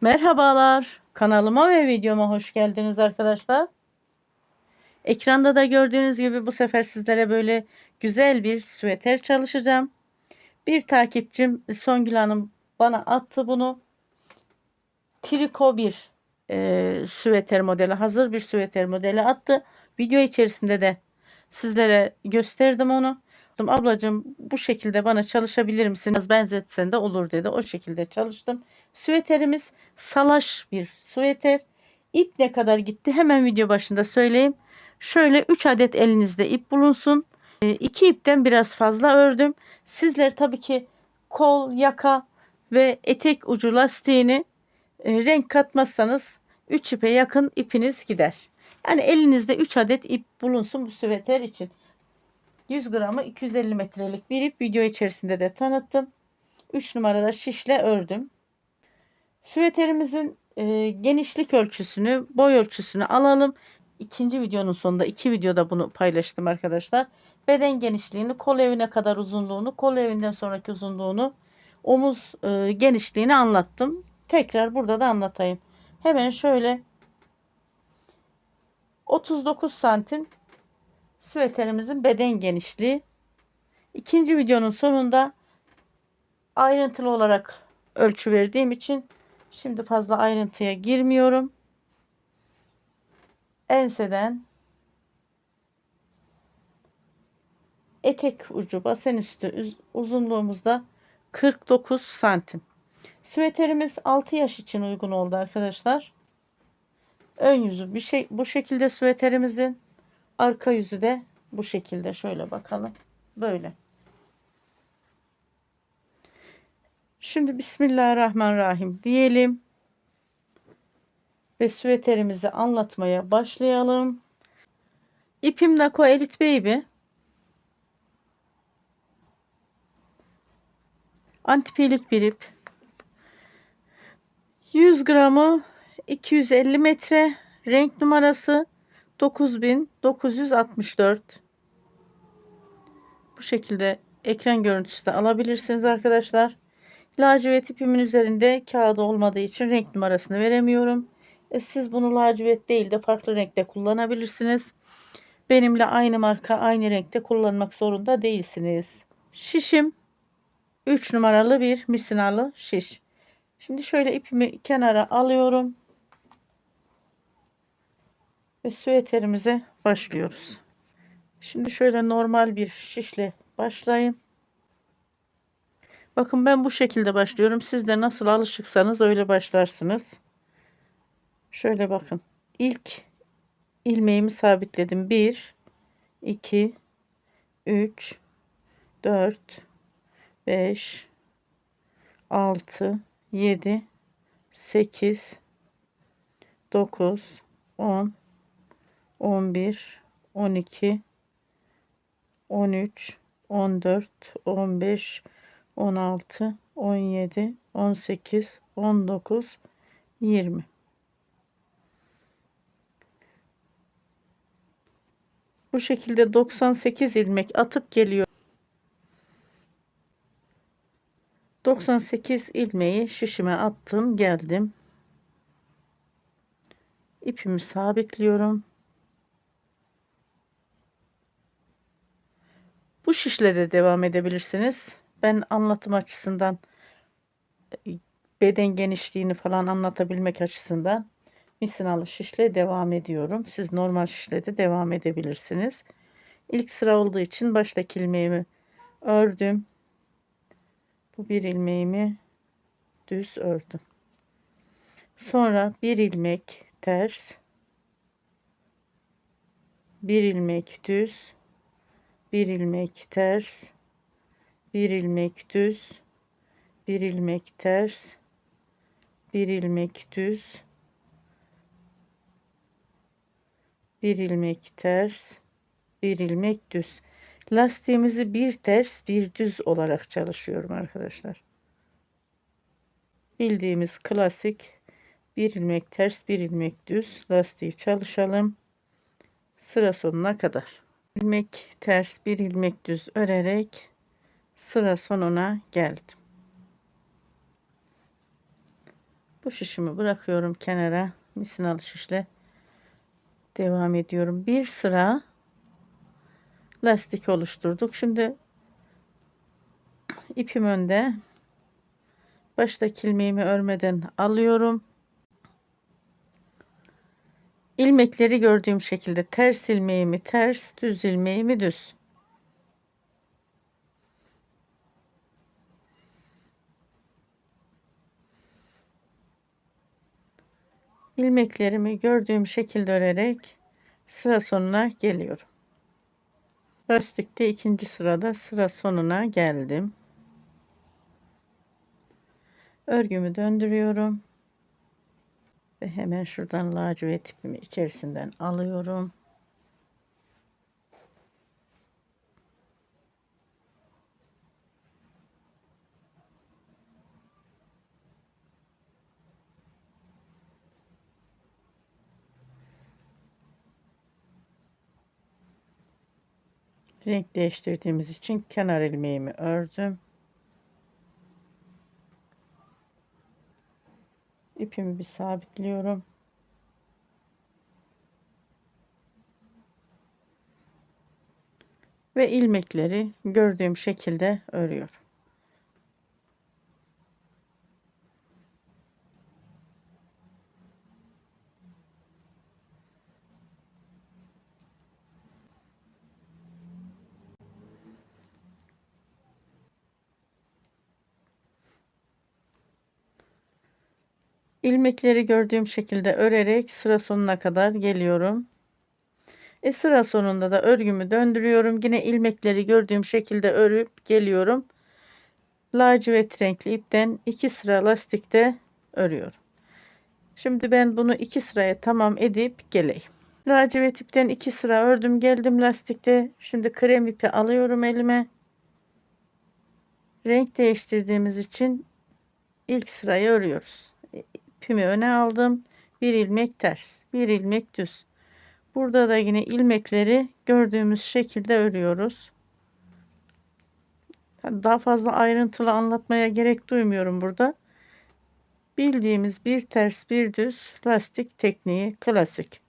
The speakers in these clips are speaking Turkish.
Merhabalar, kanalıma ve videoma hoş geldiniz arkadaşlar. Ekranda da gördüğünüz gibi bu sefer sizlere böyle güzel bir süveter çalışacağım. Bir takipçim Songül Hanım bana attı bunu. Triko bir süveter modeli, hazır bir süveter modeli attı. Video içerisinde de sizlere gösterdim onu. Ablacığım bu şekilde bana çalışabilir misin? Biraz benzetsen de olur dedi. O şekilde çalıştım. Süveterimiz salaş bir süveter. İp ne kadar gitti? Hemen video başında söyleyeyim. Şöyle 3 adet elinizde ip bulunsun. 2 ipten biraz fazla ördüm. Sizler tabii ki kol, yaka ve etek ucu lastiğini renk katmazsanız 3 ipe yakın ipiniz gider. Yani elinizde 3 adet ip bulunsun bu süveter için. 100 gramı 250 metrelik bir ip, video içerisinde de tanıttım. 3 numarada şişle ördüm. Süveterimizin genişlik ölçüsünü, boy ölçüsünü alalım. İkinci videonun sonunda, 2 videoda bunu paylaştım arkadaşlar. Beden genişliğini, kol evine kadar uzunluğunu, kol evinden sonraki uzunluğunu, omuz genişliğini anlattım. Tekrar burada da anlatayım. Hemen şöyle 39 santim süveterimizin beden genişliği. İkinci videonun sonunda ayrıntılı olarak ölçü verdiğim için şimdi fazla ayrıntıya girmiyorum. Enseden etek ucu basen üstü uzunluğumuzda 49 santim. Süveterimiz 6 yaş için uygun oldu arkadaşlar. Ön yüzü bu şekilde süveterimizin, arka yüzü de bu şekilde. Şöyle bakalım. Böyle. Şimdi Bismillahirrahmanirrahim diyelim ve süveterimizi anlatmaya başlayalım. İpim Nako Elite Baby. Antipilik bir ip. 100 gramı 250 metre. Renk numarası 9964. Bu şekilde ekran görüntüsü de alabilirsiniz arkadaşlar. Lacivert ipimin üzerinde kağıdı olmadığı için renk numarasını veremiyorum. Siz bunu lacivert değil de farklı renkte kullanabilirsiniz. Benimle aynı marka, aynı renkte kullanmak zorunda değilsiniz. Şişim 3 numaralı bir misinalı şiş. Şimdi şöyle ipimi kenara alıyorum ve süveterimize başlıyoruz. Şimdi şöyle normal bir şişle başlayayım. Bakın ben bu şekilde başlıyorum. Siz de nasıl alışıksanız öyle başlarsınız. Şöyle bakın. İlk ilmeğimi sabitledim. 1, 2, 3, 4, 5, 6, 7, 8, 9, 10, 11, 12, 13, 14, 15, 16, 17, 18, 19, 20. Bu şekilde 98 ilmek atıp geliyor. 98 ilmeği şişime attım, geldim. İpimi sabitliyorum. Bu şişle de devam edebilirsiniz. Ben anlatım açısından, beden genişliğini falan anlatabilmek açısından misinalı şişle devam ediyorum. Siz normal şişle de devam edebilirsiniz. İlk sıra olduğu için baştaki ilmeğimi ördüm. Bu bir ilmeğimi düz ördüm. Sonra bir ilmek ters, bir ilmek düz, bir ilmek ters, bir ilmek düz, bir ilmek ters, bir ilmek düz, bir ilmek ters, bir ilmek düz. Lastiğimizi bir ters bir düz olarak çalışıyorum arkadaşlar. Bildiğimiz klasik bir ilmek ters bir ilmek düz lastiği çalışalım sıra sonuna kadar. İlmek ters bir ilmek düz örerek sıra sonuna geldim. Bu şişimi bırakıyorum kenara. Misinalı şişle devam ediyorum. Bir sıra lastik oluşturduk. Şimdi ipim önde. Baştaki ilmeğimi örmeden alıyorum. İlmekleri gördüğüm şekilde ters ilmeğimi ters, düz ilmeğimi düz. İlmeklerimi gördüğüm şekilde örerek sıra sonuna geliyorum. Lastikte ikinci sırada sıra sonuna geldim. Örgümü döndürüyorum. Ve hemen şuradan lacivert ipimi içerisinden alıyorum. Renk değiştirdiğimiz için kenar ilmeğimi ördüm. İpimi bir sabitliyorum. Ve ilmekleri gördüğüm şekilde örüyorum. İlmekleri gördüğüm şekilde örerek sıra sonuna kadar geliyorum. Sıra sonunda da örgümü döndürüyorum. Yine ilmekleri gördüğüm şekilde örüp geliyorum. Lacivert renkli ipten 2 sıra lastikte örüyorum. Şimdi ben bunu 2 sıraya tamam edip geleyim. Lacivert ipten 2 sıra ördüm geldim lastikte. Şimdi krem ipi alıyorum elime. Renk değiştirdiğimiz için ilk sırayı örüyoruz. İpimi öne aldım. Bir ilmek ters, bir ilmek düz. Burada da yine ilmekleri gördüğümüz şekilde örüyoruz. Daha fazla ayrıntılı anlatmaya gerek duymuyorum burada. Bildiğimiz bir ters bir düz lastik tekniği klasik.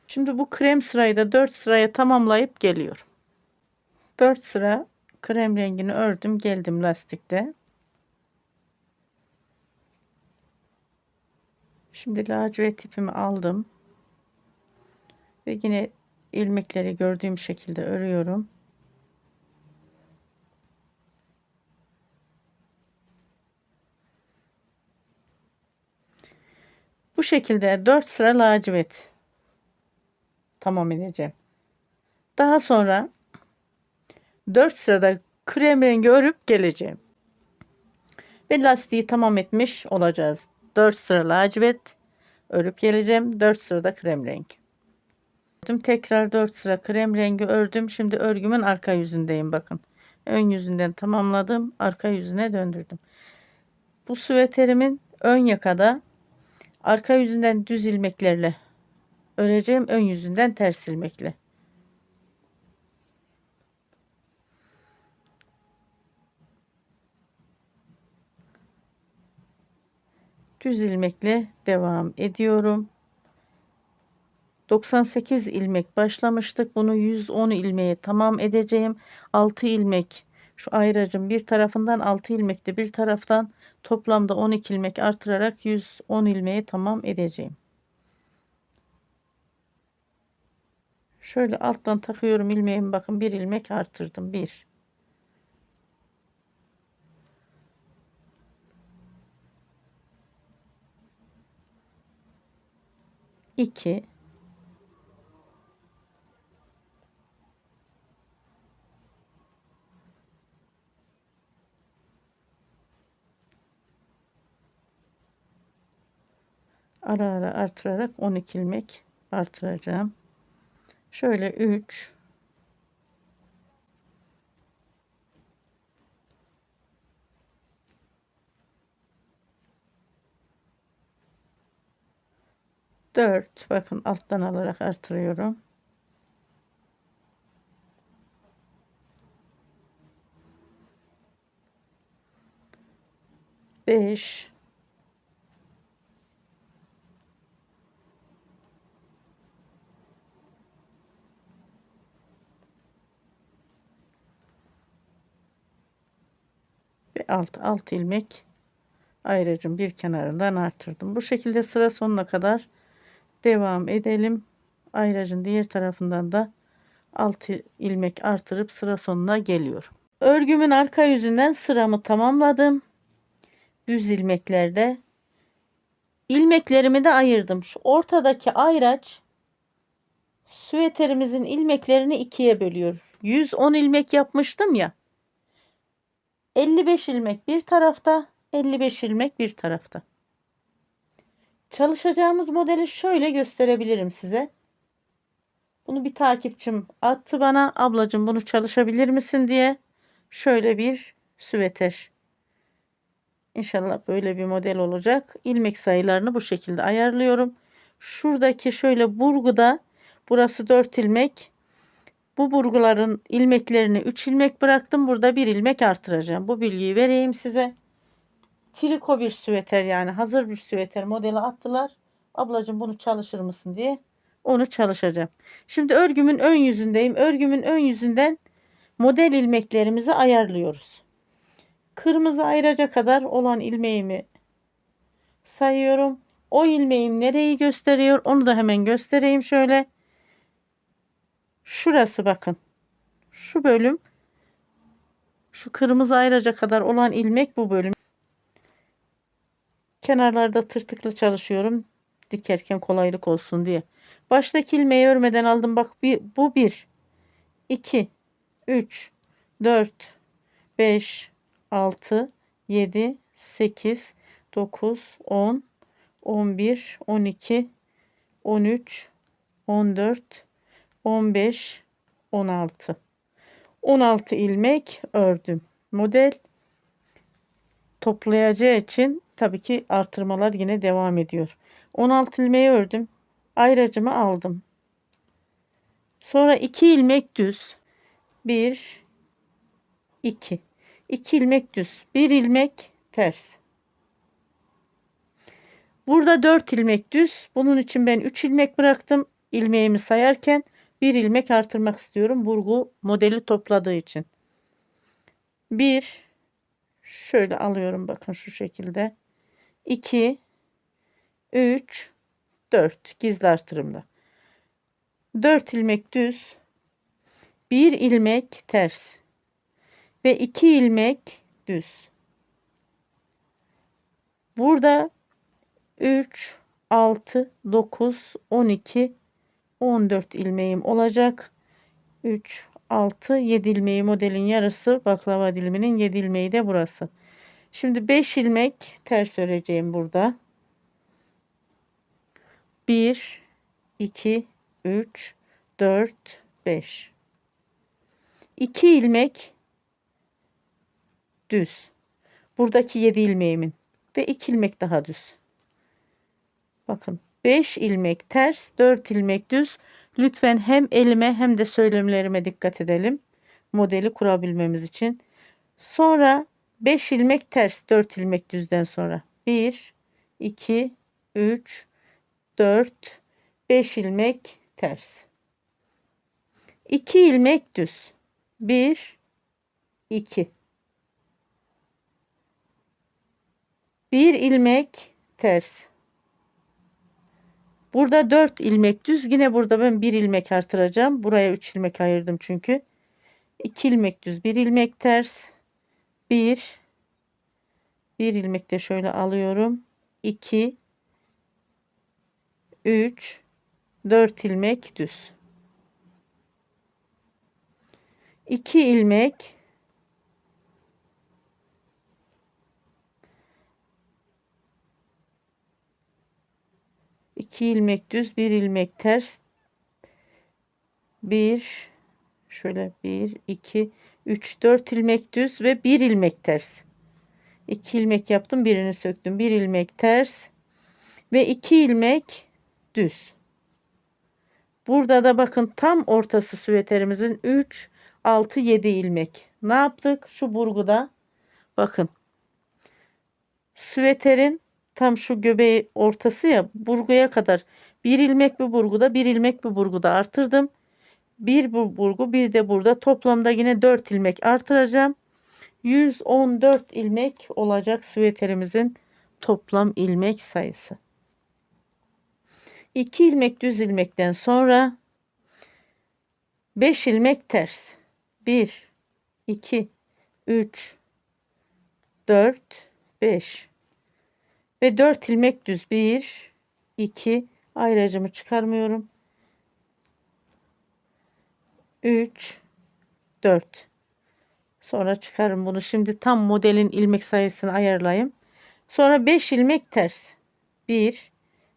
Şimdi bu krem sırayı da 4 sıraya tamamlayıp geliyorum. 4 sıra krem rengini ördüm geldim lastikte. Şimdi lacivert ipimi aldım. Ve yine ilmekleri gördüğüm şekilde örüyorum. Bu şekilde 4 sıra lacivert tamam edeceğim. Daha sonra 4 sırada krem rengi örüp geleceğim. Ve lastiği tamam etmiş olacağız. 4 sıra lacivert örüp geleceğim. 4 sırada krem rengi. Tekrar 4 sıra krem rengi ördüm. Şimdi örgümün arka yüzündeyim bakın. Ön yüzünden tamamladım. Arka yüzüne döndürdüm. Bu süveterimin ön yakada arka yüzünden düz ilmeklerle öreceğim. Ön yüzünden ters ilmekle. Düz ilmekle devam ediyorum. 98 ilmek başlamıştık. Bunu 110 ilmeğe tamam edeceğim. 6 ilmek şu ayracın bir tarafından 6 ilmek de bir taraftan toplamda 12 ilmek artırarak 110 ilmeğe tamam edeceğim. Şöyle alttan takıyorum ilmeğimi bakın bir ilmek artırdım. 1 2 ara ara artırarak 12 ilmek artıracağım. Şöyle 3 4 bakın alttan alarak artırıyorum. 5, 6 ilmek ayrıcım bir kenarından artırdım. Bu şekilde sıra sonuna kadar devam edelim. Ayracın diğer tarafından da 6 ilmek artırıp sıra sonuna geliyorum. Örgümün arka yüzünden sıramı tamamladım. Düz ilmeklerde ilmeklerimi de ayırdım. Şu ortadaki ayraç süveterimizin ilmeklerini ikiye bölüyor. 110 ilmek yapmıştım ya. 55 ilmek bir tarafta, 55 ilmek bir tarafta. Çalışacağımız modeli şöyle gösterebilirim size. Bunu bir takipçim attı bana. Ablacığım bunu çalışabilir misin diye. Şöyle bir süveter. İnşallah böyle bir model olacak. İlmek sayılarını bu şekilde ayarlıyorum. Şuradaki şöyle burguda burası 4 ilmek. Bu burguların ilmeklerini 3 ilmek bıraktım. Burada 1 ilmek artıracağım. Bu bilgiyi vereyim size. Triko bir süveter, yani hazır bir süveter modeli attılar. Ablacığım bunu çalışır mısın diye. Onu çalışacağım. Şimdi örgümün ön yüzündeyim. Örgümün ön yüzünden model ilmeklerimizi ayarlıyoruz. Kırmızı ayraca kadar olan ilmeğimi sayıyorum. O ilmeğim nereyi gösteriyor? Onu da hemen göstereyim şöyle. Şurası bakın. Şu bölüm. Şu kırmızı ayraca kadar olan ilmek bu bölüm. Kenarlarda tırtıklı çalışıyorum. Dikerken kolaylık olsun diye. Baştaki ilmeği örmeden aldım. Bak bu 1, 2, 3, 4, 5, 6, 7, 8, 9, 10, 11, 12, 13, 14, 15, 16. 16 ilmek ördüm. Model toplayacağı için tabii ki artırmalar yine devam ediyor. 16 ilmeği ördüm. Ayracımı aldım. Sonra 2 ilmek düz. 1, 2. 2 ilmek düz. 1 ilmek ters. Burada 4 ilmek düz. Bunun için ben 3 ilmek bıraktım. İlmeğimi sayarken 1 ilmek artırmak istiyorum. Burgu modeli topladığı için. 1, şöyle alıyorum bakın şu şekilde. 2, 3, 4 gizli artırımda. 4 ilmek düz. 1 ilmek ters. Ve 2 ilmek düz. Burada 3, 6, 9, 12, 14 ilmeğim olacak. 3, 6, 7 ilmeği modelin yarısı. Baklava diliminin 7 ilmeği de burası. Şimdi 5 ilmek ters öreceğim burada. 1, 2, 3, 4, 5. 2 ilmek düz. Buradaki 7 ilmeğimin ve 2 ilmek daha düz. Bakın 5 ilmek ters, 4 ilmek düz. Lütfen hem elime hem de söylemlerime dikkat edelim. Modeli kurabilmemiz için. Sonra 5 ilmek ters, 4 ilmek düzden sonra. 1, 2, 3, 4, 5 ilmek ters. 2 ilmek düz. 1, 2. 1 ilmek ters. Burada 4 ilmek düz. Yine burada ben 1 ilmek artıracağım. Buraya 3 ilmek ayırdım çünkü. 2 ilmek düz, 1 ilmek ters. 1 ilmek de şöyle alıyorum. 2, 3, 4 ilmek düz. 2 ilmek, 2 ilmek düz, 1 ilmek ters. 1, şöyle 1, 2, 3, 4 ilmek düz ve 1 ilmek ters. 2 ilmek yaptım, birini söktüm. 1 ilmek ters ve 2 ilmek düz. Burada da bakın tam ortası süveterimizin 3, 6, 7 ilmek. Ne yaptık? Şu burguda bakın Süveterin tam şu göbeği ortası ya, burguya kadar bir ilmek bir burguda, bir ilmek bir burguda artırdım. Bir bu burgu, bir de burada, toplamda yine 4 ilmek artıracağım. 114 ilmek olacak süveterimizin toplam ilmek sayısı. 2 ilmek düz ilmekten sonra 5 ilmek ters. 1 2 3 4 5 ve 4 ilmek düz. 1 2, ayracımı çıkarmıyorum. 3 4. Sonra çıkarım bunu. Şimdi tam modelin ilmek sayısını ayarlayayım. Sonra 5 ilmek ters. 1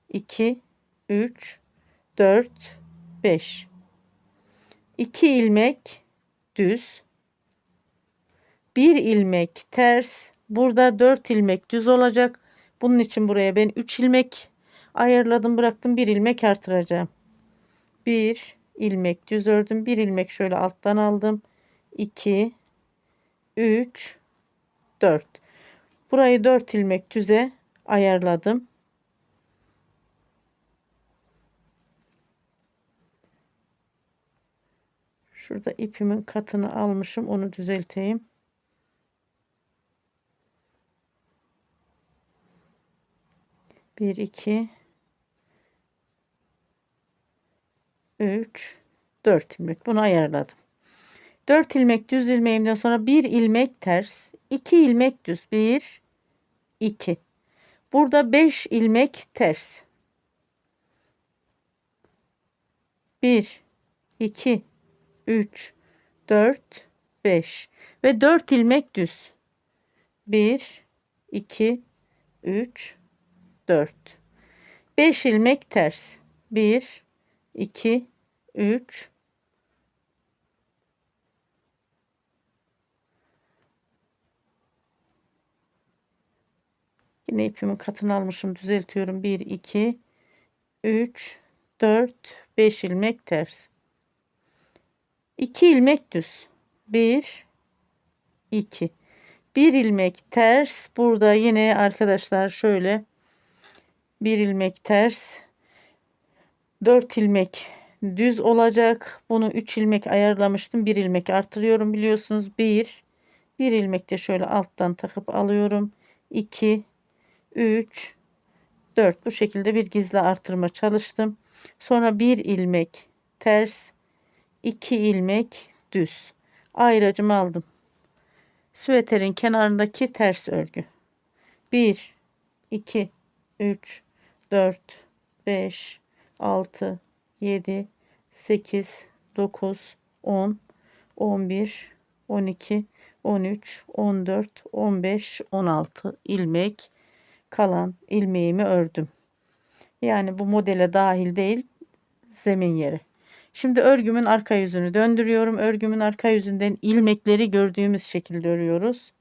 2 3 4 5. 2 ilmek düz. 1 ilmek ters. Burada 4 ilmek düz olacak. Bunun için buraya ben 3 ilmek ayarladım, bıraktım. 1 ilmek artıracağım. 1 ilmek düz ördüm. 1 ilmek şöyle alttan aldım. 2 3 4. Burayı 4 ilmek düze ayarladım. Şurada ipimin katını almışım. Onu düzelteyim. Bir, iki, üç, 4 ilmek. Bunu ayarladım. 4 ilmek düz ilmeğimden sonra 1 ilmek ters, 2 ilmek düz. 1 2. Burada 5 ilmek ters. 1 2 3 4 5 ve 4 ilmek düz. 1 2 3 4. 5 ilmek ters. 1 2 3 Yine ipimin katını almışım, düzeltiyorum. 1 2 3 4 5 ilmek ters. 2 ilmek düz. 1 2. 1 ilmek ters. Burada yine arkadaşlar şöyle 1 ilmek ters. 4 ilmek düz olacak. Bunu 3 ilmek ayarlamıştım. 1 ilmek artırıyorum biliyorsunuz. 1 ilmek de şöyle alttan takıp alıyorum. 2 3 4. Bu şekilde bir gizli artırma çalıştım. Sonra 1 ilmek ters, 2 ilmek düz. Ayracımı aldım. Süveterin kenarındaki ters örgü. 1 2 3 4 5 6 7 8 9 10 11 12 13 14 15 16 ilmek kalan ilmeğimi ördüm. Yani bu modele dahil değil, zemin yeri. Şimdi örgümün arka yüzünü döndürüyorum. Örgümün arka yüzünden ilmekleri gördüğümüz şekilde örüyoruz.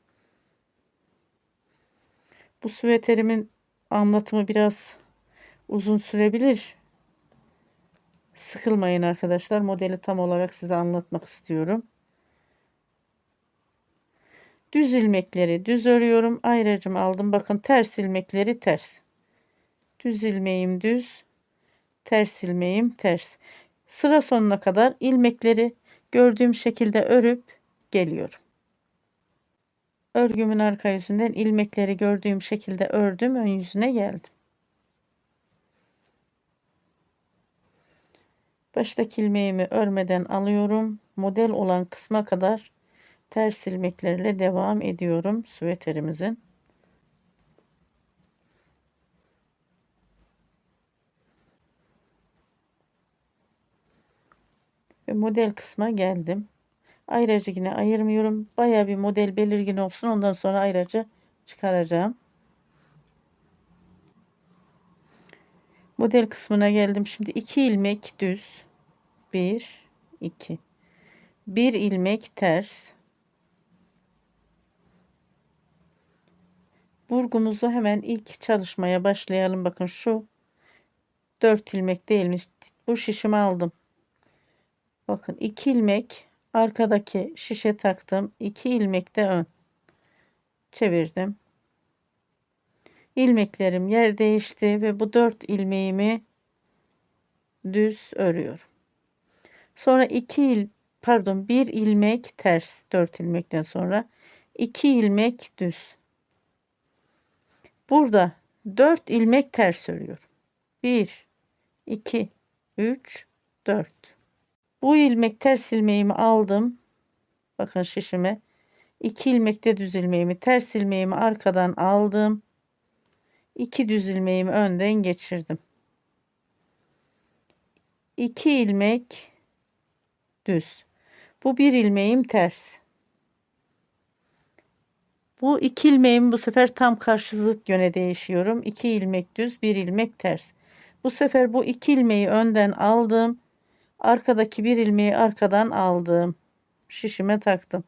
Bu süveterimin anlatımı biraz uzun sürebilir. Sıkılmayın arkadaşlar. Modeli tam olarak size anlatmak istiyorum. Düz ilmekleri düz örüyorum. Ayracımı aldım. Bakın, ters ilmekleri ters. Düz ilmeğim düz. Ters ilmeğim ters. Sıra sonuna kadar ilmekleri gördüğüm şekilde örüp geliyorum. Örgümün arka yüzünden ilmekleri gördüğüm şekilde ördüm. Ön yüzüne geldim. Baştaki ilmeğimi örmeden alıyorum. Model olan kısma kadar ters ilmeklerle devam ediyorum süveterimizin. Ve model kısma geldim. Ayracı yine ayırmıyorum. Baya bir model belirgin olsun. Ondan sonra ayracı çıkaracağım. Model kısmına geldim. Şimdi 2 ilmek düz. 1 2. 1 ilmek ters. Burgumuzu hemen ilk çalışmaya başlayalım. Bakın, şu 4 ilmek değilmiş. Bu şişimi aldım. Bakın, 2 ilmek arkadaki şişe taktım. 2 ilmek de ön çevirdim. ilmeklerim yer değişti ve bu 4 ilmeğimi düz örüyorum. Sonra 1 ilmek ters, 4 ilmekten sonra 2 ilmek düz. Burada 4 ilmek ters örüyorum. 1 2 3 4. Bu ilmek ters ilmeğimi aldım. Bakın şişime. 2 ilmekte düz ilmeğimi, ters ilmeğimi arkadan aldım. 2 düz ilmeğimi önden geçirdim. 2 ilmek düz. Bu 1 ilmeğim ters. Bu 2 ilmeğimi bu sefer tam karşı zıt yöne değişiyorum. 2 ilmek düz, 1 ilmek ters. Bu sefer bu 2 ilmeği önden aldım. Arkadaki 1 ilmeği arkadan aldım. Şişime taktım.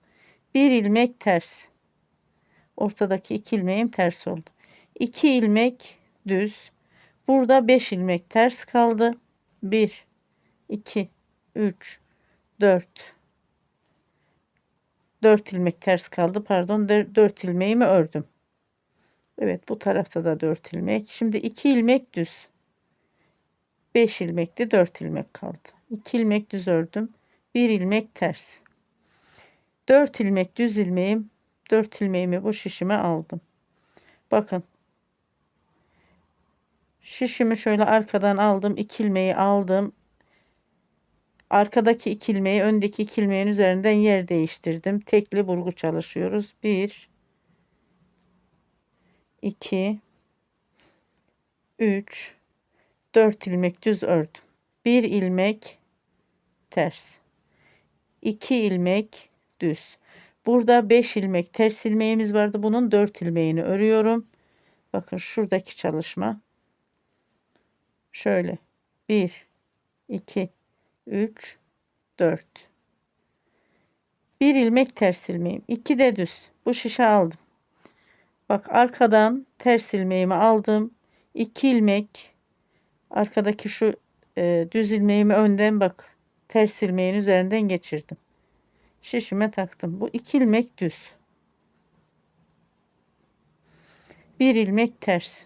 1 ilmek ters. Ortadaki 2 ilmeğim ters oldu. 2 ilmek düz. Burada 5 ilmek ters kaldı. 1 2 3 4 4 ilmek ters kaldı. Pardon, 4 ilmeğimi ördüm. Evet, bu tarafta da 4 ilmek. Şimdi 2 ilmek düz. 5 ilmekti, 4 ilmek kaldı. 2 ilmek düz ördüm. 1 ilmek ters. 4 ilmek düz ilmeğim. 4 ilmeğimi bu şişime aldım. Bakın. Şişimi şöyle arkadan aldım. 2 ilmeği aldım. Arkadaki 2 ilmeği öndeki 2 ilmeğin üzerinden yer değiştirdim. Tekli burgu çalışıyoruz. 1 2 3 4 ilmek düz ördüm. 1 ilmek ters. 2 ilmek düz. Burada 5 ilmek ters ilmeğimiz vardı. Bunun 4 ilmeğini örüyorum. Bakın şuradaki çalışma. Şöyle 1 2 3 4. 1 ilmek ters ilmeğim. 2 de düz. Bu şişe aldım. Bak, arkadan ters ilmeğimi aldım. 2 ilmek arkadaki şu düz ilmeğimi önden bak ters ilmeğin üzerinden geçirdim. Şişime taktım. Bu 2 ilmek düz. 1 ilmek ters.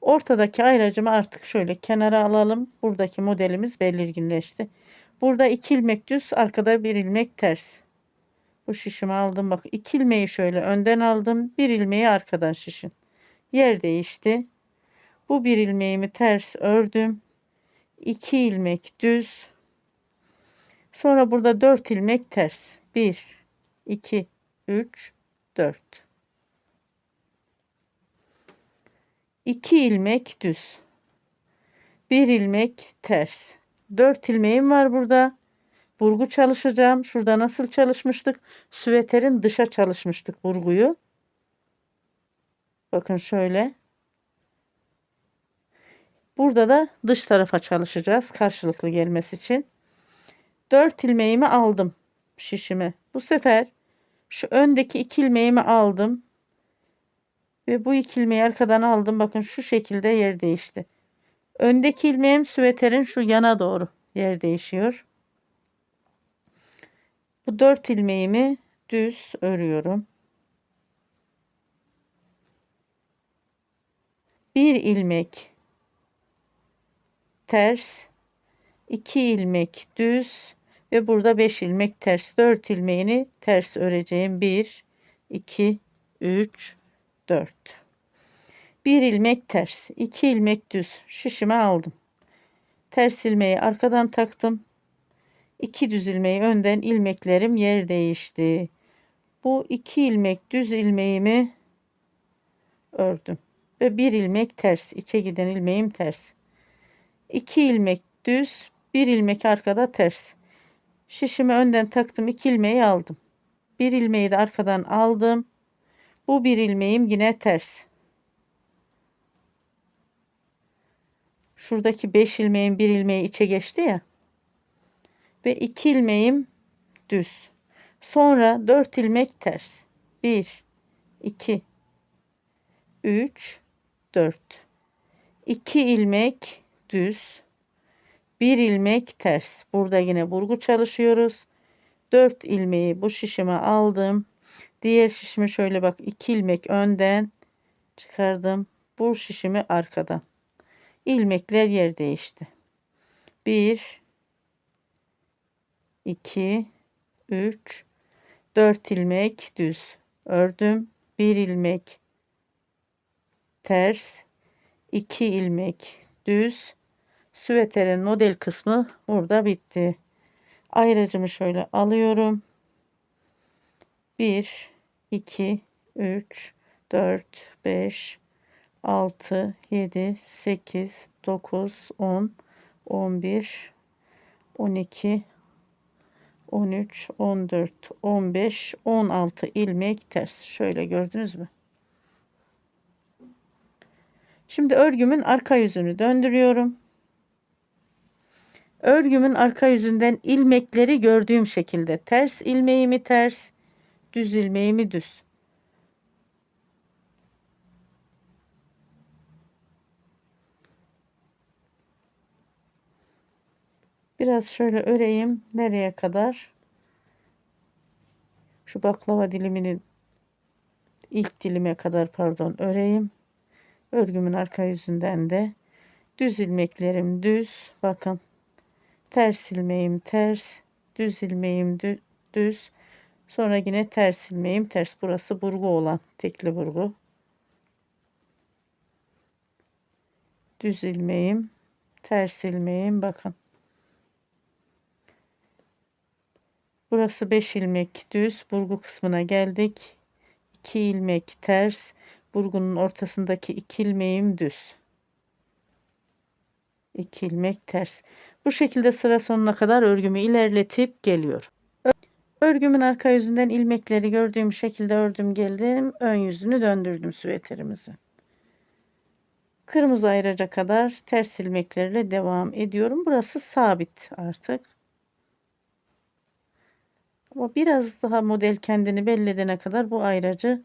Ortadaki ayracımı artık şöyle kenara alalım. Buradaki modelimiz belirginleşti. Burada 2 ilmek düz, arkada 1 ilmek ters. Bu şişimi aldım. Bak, 2 ilmeği şöyle önden aldım. 1 ilmeği arkadan şişin. Yer değişti. Bu 1 ilmeğimi ters ördüm. 2 ilmek düz. Sonra burada 4 ilmek ters. 1 2 3 4. 2 ilmek düz. 1 ilmek ters. 4 ilmeğim var burada. Burgu çalışacağım. Şurada nasıl çalışmıştık? Süveterin dışa çalışmıştık burguyu. Bakın şöyle. Burada da dış tarafa çalışacağız. Karşılıklı gelmesi için. 4 ilmeğimi aldım şişime. Bu sefer şu öndeki 2 ilmeğimi aldım. Ve bu 2 ilmeği arkadan aldım. Bakın şu şekilde yer değişti. Öndeki ilmeğim süveterin şu yana doğru yer değişiyor. Bu 4 ilmeğimi düz örüyorum. 1 ilmek ters, 2 ilmek düz ve burada 5 ilmek ters. 4 ilmeğini ters öreceğim. 1 2 3 4. 1 ilmek ters, 2 ilmek düz. Şişime aldım. Ters ilmeği arkadan taktım. 2 düz ilmeği önden, ilmeklerim yer değişti. Bu 2 ilmek düz ilmeğimi ördüm. Ve 1 ilmek ters. İçe giden ilmeğim ters. 2 ilmek düz, 1 ilmek arkada ters. Şişimi önden taktım. 2 ilmeği aldım. 1 ilmeği de arkadan aldım. Bu 1 ilmeğim yine ters. Şuradaki 5 ilmeğin 1 ilmeği içe geçti ya. Ve 2 ilmeğim düz. Sonra 4 ilmek ters. 1 2 3 4. 2 ilmek düz. 1 ilmek ters. Burada yine burgu çalışıyoruz. 4 ilmeği bu şişime aldım. Diğer şişimi şöyle bak, 2 ilmek önden, çıkardım. Bu şişimi arkadan. İlmekler yer değişti. 1 2 3 4 ilmek düz ördüm. 1 ilmek ters, 2 ilmek düz. Süveterin model kısmı burada bitti. Ayracımı şöyle alıyorum. 1 2 3 4 5 6 7 8 9 10 11 12 13 14 15 16 ilmek ters. Şöyle gördünüz mü? Şimdi örgümün arka yüzünü döndürüyorum. Örgümün arka yüzünden ilmekleri gördüğüm şekilde ters ilmeğimi ters, düz ilmeğimi düz. Biraz şöyle öreyim. Nereye kadar? Şu baklava diliminin ilk dilime kadar pardon öreyim. Örgümün arka yüzünden de düz ilmeklerim düz. Bakın. Ters ilmeğim ters, düz ilmeğim düz. Sonra yine ters ilmeğim ters. Burası burgu olan tekli burgu. Düz ilmeğim, ters ilmeğim bakın. Burası 5 ilmek düz. Burgu kısmına geldik. 2 ilmek ters. Burgunun ortasındaki 2 ilmeğim düz. 2 ilmek ters. Bu şekilde sıra sonuna kadar örgümü ilerletip geliyorum. Örgümün arka yüzünden ilmekleri gördüğüm şekilde ördüm geldim. Ön yüzünü döndürdüm süveterimizi. Kırmızı ayıraca kadar ters ilmeklerle devam ediyorum. Burası sabit artık. Ama biraz daha model kendini belli edene kadar bu ayracı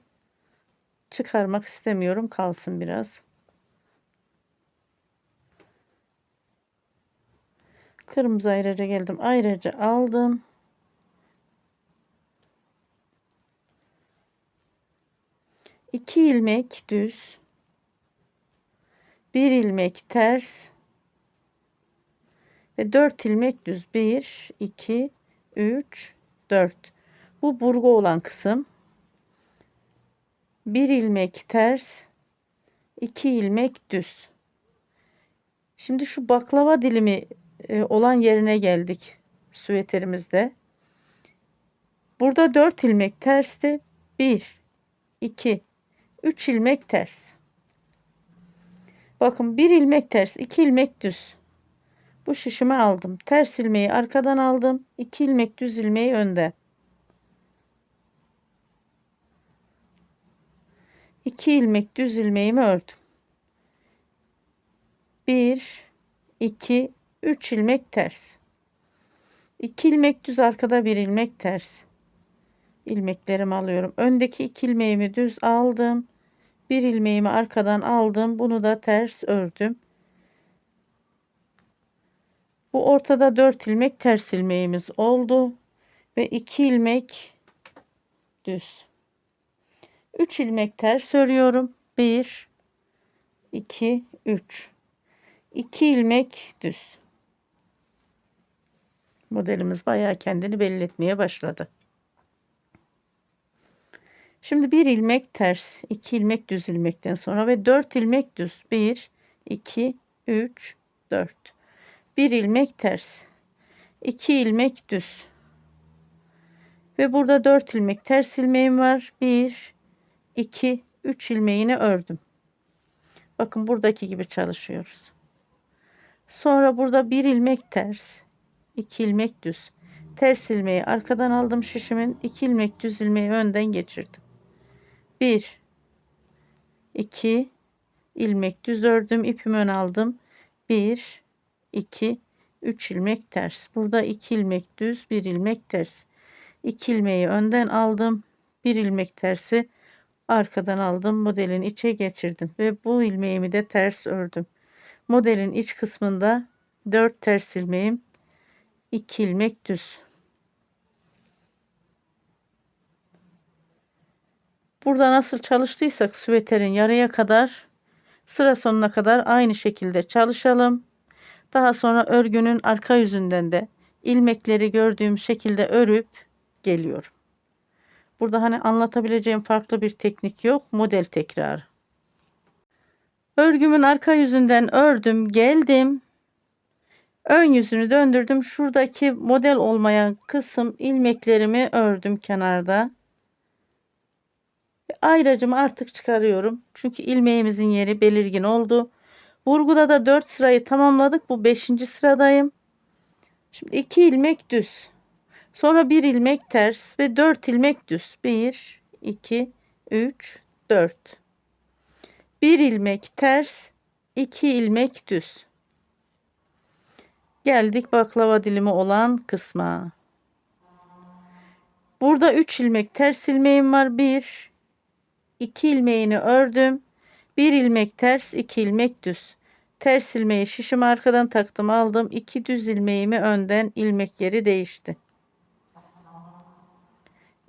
çıkarmak istemiyorum. Kalsın biraz. Kırmızı ayraca geldim. Ayracı aldım. İki ilmek düz. Bir ilmek ters. Ve 4 ilmek düz. 1, 2, 3, 4. Bu burgu olan kısım. 1 ilmek ters. 2 ilmek düz. Şimdi şu baklava dilimi olan yerine geldik süveterimizde. Burada 4 ilmek tersti. 1, 2, 3 ilmek ters. Bakın 1 ilmek ters, 2 ilmek düz. Bu şişimi aldım. Ters ilmeği arkadan aldım. 2 ilmek düz ilmeği önden. 2 ilmek düz ilmeğimi ördüm. 1, 2, 3 ilmek ters. 2 ilmek düz arkada 1 ilmek ters. İlmeklerimi alıyorum. Öndeki 2 ilmeğimi düz aldım. 1 ilmeğimi arkadan aldım. Bunu da ters ördüm. Bu ortada 4 ilmek ters ilmeğimiz oldu. Ve 2 ilmek düz. 3 ilmek ters örüyorum. 1, 2, 3. 2 ilmek düz. Modelimiz bayağı kendini belli etmeye başladı. Şimdi 1 ilmek ters, 2 ilmek düz ilmekten sonra ve 4 ilmek düz. 1, 2, 3, 4. 1 ilmek ters, 2 ilmek düz. Ve burada 4 ilmek ters ilmeğim var. 1, 2, 3 ilmeğini ördüm. Bakın buradaki gibi çalışıyoruz. Sonra burada 1 ilmek ters, 2 ilmek düz. Ters ilmeği arkadan aldım şişimin. 2 ilmek düz ilmeği önden geçirdim. 1, 2 ilmek düz ördüm. İpimi ön aldım. 1, 2, 3 ilmek ters. Burada 2 ilmek düz, 1 ilmek ters. 2 ilmeği önden aldım. 1 ilmek tersi arkadan aldım. Modelin içe geçirdim. Ve bu ilmeğimi de ters ördüm. Modelin iç kısmında 4 ters ilmeğim, 2 ilmek düz. Burada nasıl çalıştıysak süveterin yarıya kadar, sıra sonuna kadar aynı şekilde çalışalım. Daha sonra örgünün arka yüzünden de ilmekleri gördüğüm şekilde örüp geliyorum. Burada hani anlatabileceğim farklı bir teknik yok. Model tekrarı. Örgümün arka yüzünden ördüm, geldim. Ön yüzünü döndürdüm. Şuradaki model olmayan kısım ilmeklerimi ördüm kenarda. Ayracımı artık çıkarıyorum. Çünkü ilmeğimizin yeri belirgin oldu. Vurguda da 4 sırayı tamamladık. Bu 5. sıradayım. Şimdi 2 ilmek düz. Sonra 1 ilmek ters ve 4 ilmek düz. 1, 2, 3, 4. 1 ilmek ters, 2 ilmek düz. Geldik baklava dilimi olan kısma. Burada 3 ilmek ters ilmeğim var. 1, 2 ilmeğini ördüm. 1 ilmek ters, 2 ilmek düz. Ters ilmeği şişimi arkadan taktım, aldım. 2 düz ilmeğimi önden, ilmek yeri değişti.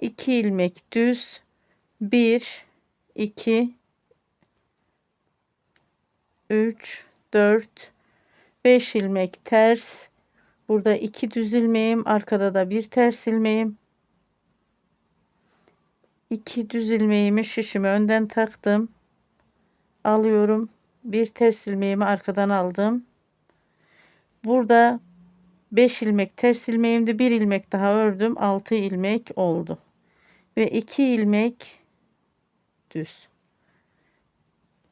2 ilmek düz. 1, 2, 3, 4, 5 ilmek ters. Burada 2 düz ilmeğim, arkada da bir ters ilmeğim. 2 düz ilmeğimi şişimi önden taktım. Alıyorum. Bir ters ilmeğimi arkadan aldım. Burada 5 ilmek ters ilmeğimde, 1 ilmek daha ördüm. 6 ilmek oldu. Ve 2 ilmek düz.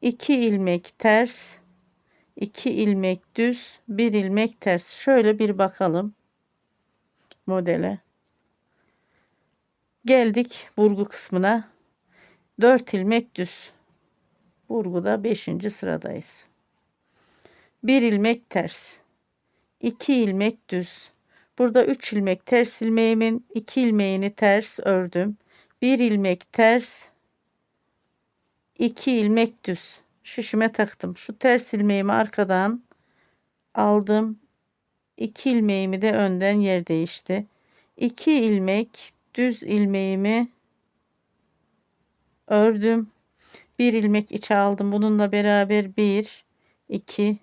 2 ilmek ters, 2 ilmek düz, 1 ilmek ters. Şöyle bir bakalım modele. Geldik burgu kısmına. 4 ilmek düz. Burguda 5. sıradayız. 1 ilmek ters. 2 ilmek düz. Burada 3 ilmek ters ilmeğimin 2 ilmeğini ters ördüm. 1 ilmek ters, 2 ilmek düz. Şişime taktım. Şu ters ilmeğimi arkadan aldım. 2 ilmeğimi de önden yer değişti. 2 ilmek düz ilmeğimi ördüm. 1 ilmek içe aldım. Bununla beraber 1, 2,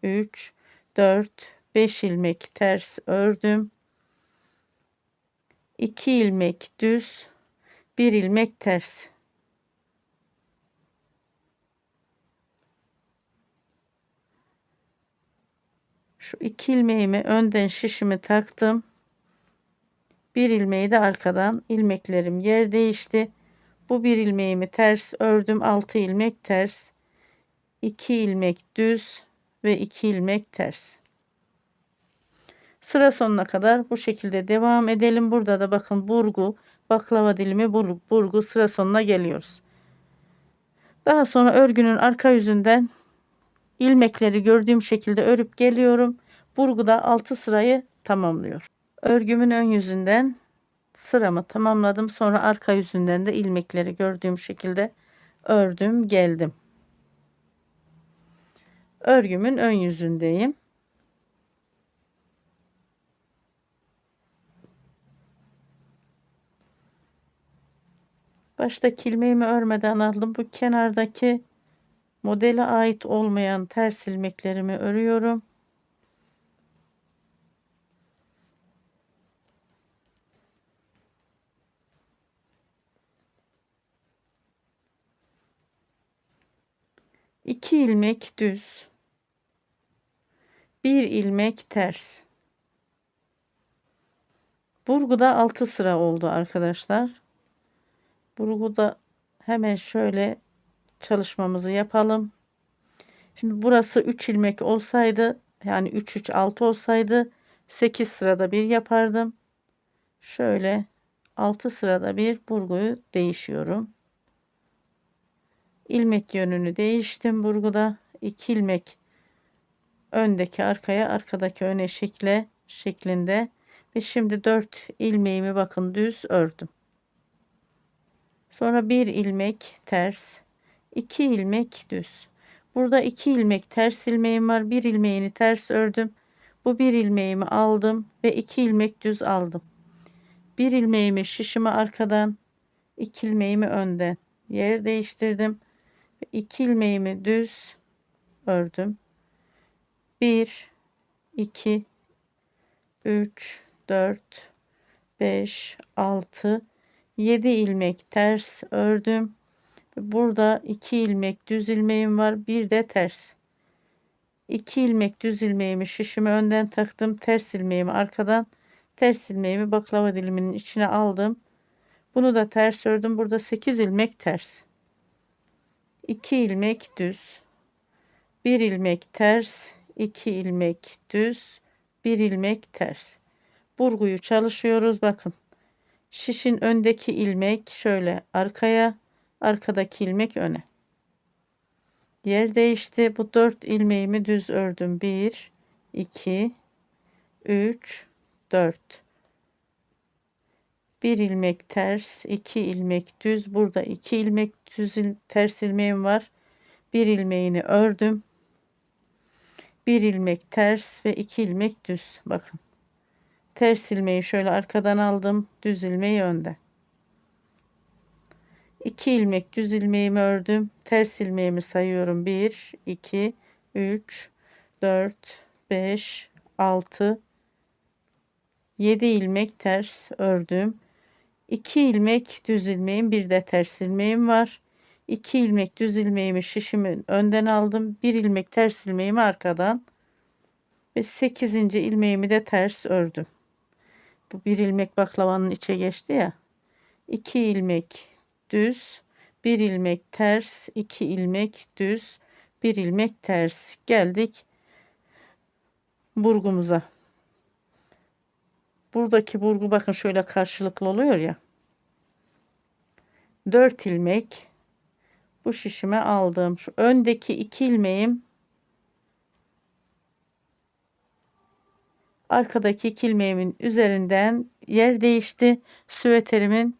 3, 4, 5 ilmek ters ördüm. 2 ilmek düz, 1 ilmek ters. Şu 2 ilmeğimi önden şişimi taktım. 1 ilmeği de arkadan, ilmeklerim yer değişti. Bu 1 ilmeğimi ters ördüm. 6 ilmek ters. 2 ilmek düz ve 2 ilmek ters. Sıra sonuna kadar bu şekilde devam edelim. Burada da bakın burgu, baklava dilimi burgu sıra sonuna geliyoruz. Daha sonra örgünün arka yüzünden ilmekleri gördüğüm şekilde örüp geliyorum. Burguda 6 sırayı tamamlıyor. Örgümün ön yüzünden sıramı tamamladım. Sonra arka yüzünden de ilmekleri gördüğüm şekilde ördüm, geldim. Örgümün ön yüzündeyim. Baştaki ilmeğimi örmeden aldım. Bu kenardaki modele ait olmayan ters ilmeklerimi örüyorum. İki ilmek düz, bir ilmek ters. Burguda 6 sıra oldu arkadaşlar. Burguda hemen şöyle çalışmamızı yapalım. Şimdi burası 3 ilmek olsaydı, yani 3 3 6 olsaydı 8 sırada bir yapardım. Şöyle 6 sırada bir burguyu değişiyorum. İlmek yönünü değiştim burguda. 2 ilmek öndeki arkaya, arkadaki öne şeklinde ve şimdi 4 ilmeğimi bakın düz ördüm. Sonra 1 ilmek ters, 2 ilmek düz. Burada 2 ilmek ters ilmeğim var. 1 ilmeğini ters ördüm. Bu 1 ilmeğimi aldım ve 2 ilmek düz aldım. 1 ilmeğimi şişimi arkadan, 2 ilmeğimi önden. yer değiştirdim. 2 ilmeğimi düz ördüm. 1 2 3 4 5 6 7 ilmek ters ördüm. Burada 2 ilmek düz ilmeğim var, bir de ters. 2 ilmek düz ilmeğimi şişime önden taktım, ters ilmeğimi arkadan, ters ilmeğimi baklava diliminin içine aldım. Bunu da ters ördüm. Burada 8 ilmek ters, 2 ilmek düz, 1 ilmek ters, 2 ilmek düz, 1 ilmek ters. Burguyu çalışıyoruz. Bakın, şişin öndeki ilmek şöyle arkaya, arkadaki ilmek öne. Yer değişti. Bu 4 ilmeğimi düz ördüm. 1 2 3 4, 1 ilmek ters, 2 ilmek düz. Burada 2 ilmek düz ters ilmeğim var. 1 ilmeğini ördüm. 1 ilmek ters ve 2 ilmek düz. Bakın, ters ilmeği şöyle arkadan aldım, düz ilmeği önde. 2 ilmek düz ilmeğimi ördüm, ters ilmeğimi sayıyorum. 1 2 3 4 5 6 7 ilmek ters ördüm. 2 ilmek düz ilmeğim, bir de ters ilmeğim var. 2 ilmek düz ilmeğimi şişimin önden aldım. 1 ilmek ters ilmeğimi arkadan ve 8. ilmeğimi de ters ördüm. Bu 1 ilmek baklavanın içe geçti ya. 2 ilmek düz, 1 ilmek ters, 2 ilmek düz, 1 ilmek ters. Geldik burgumuza. Buradaki burgu bakın şöyle karşılıklı oluyor ya. 4 ilmek bu şişime aldım. Şu öndeki 2 ilmeğim arkadaki 2 ilmeğimin üzerinden yer değişti. Süveterimin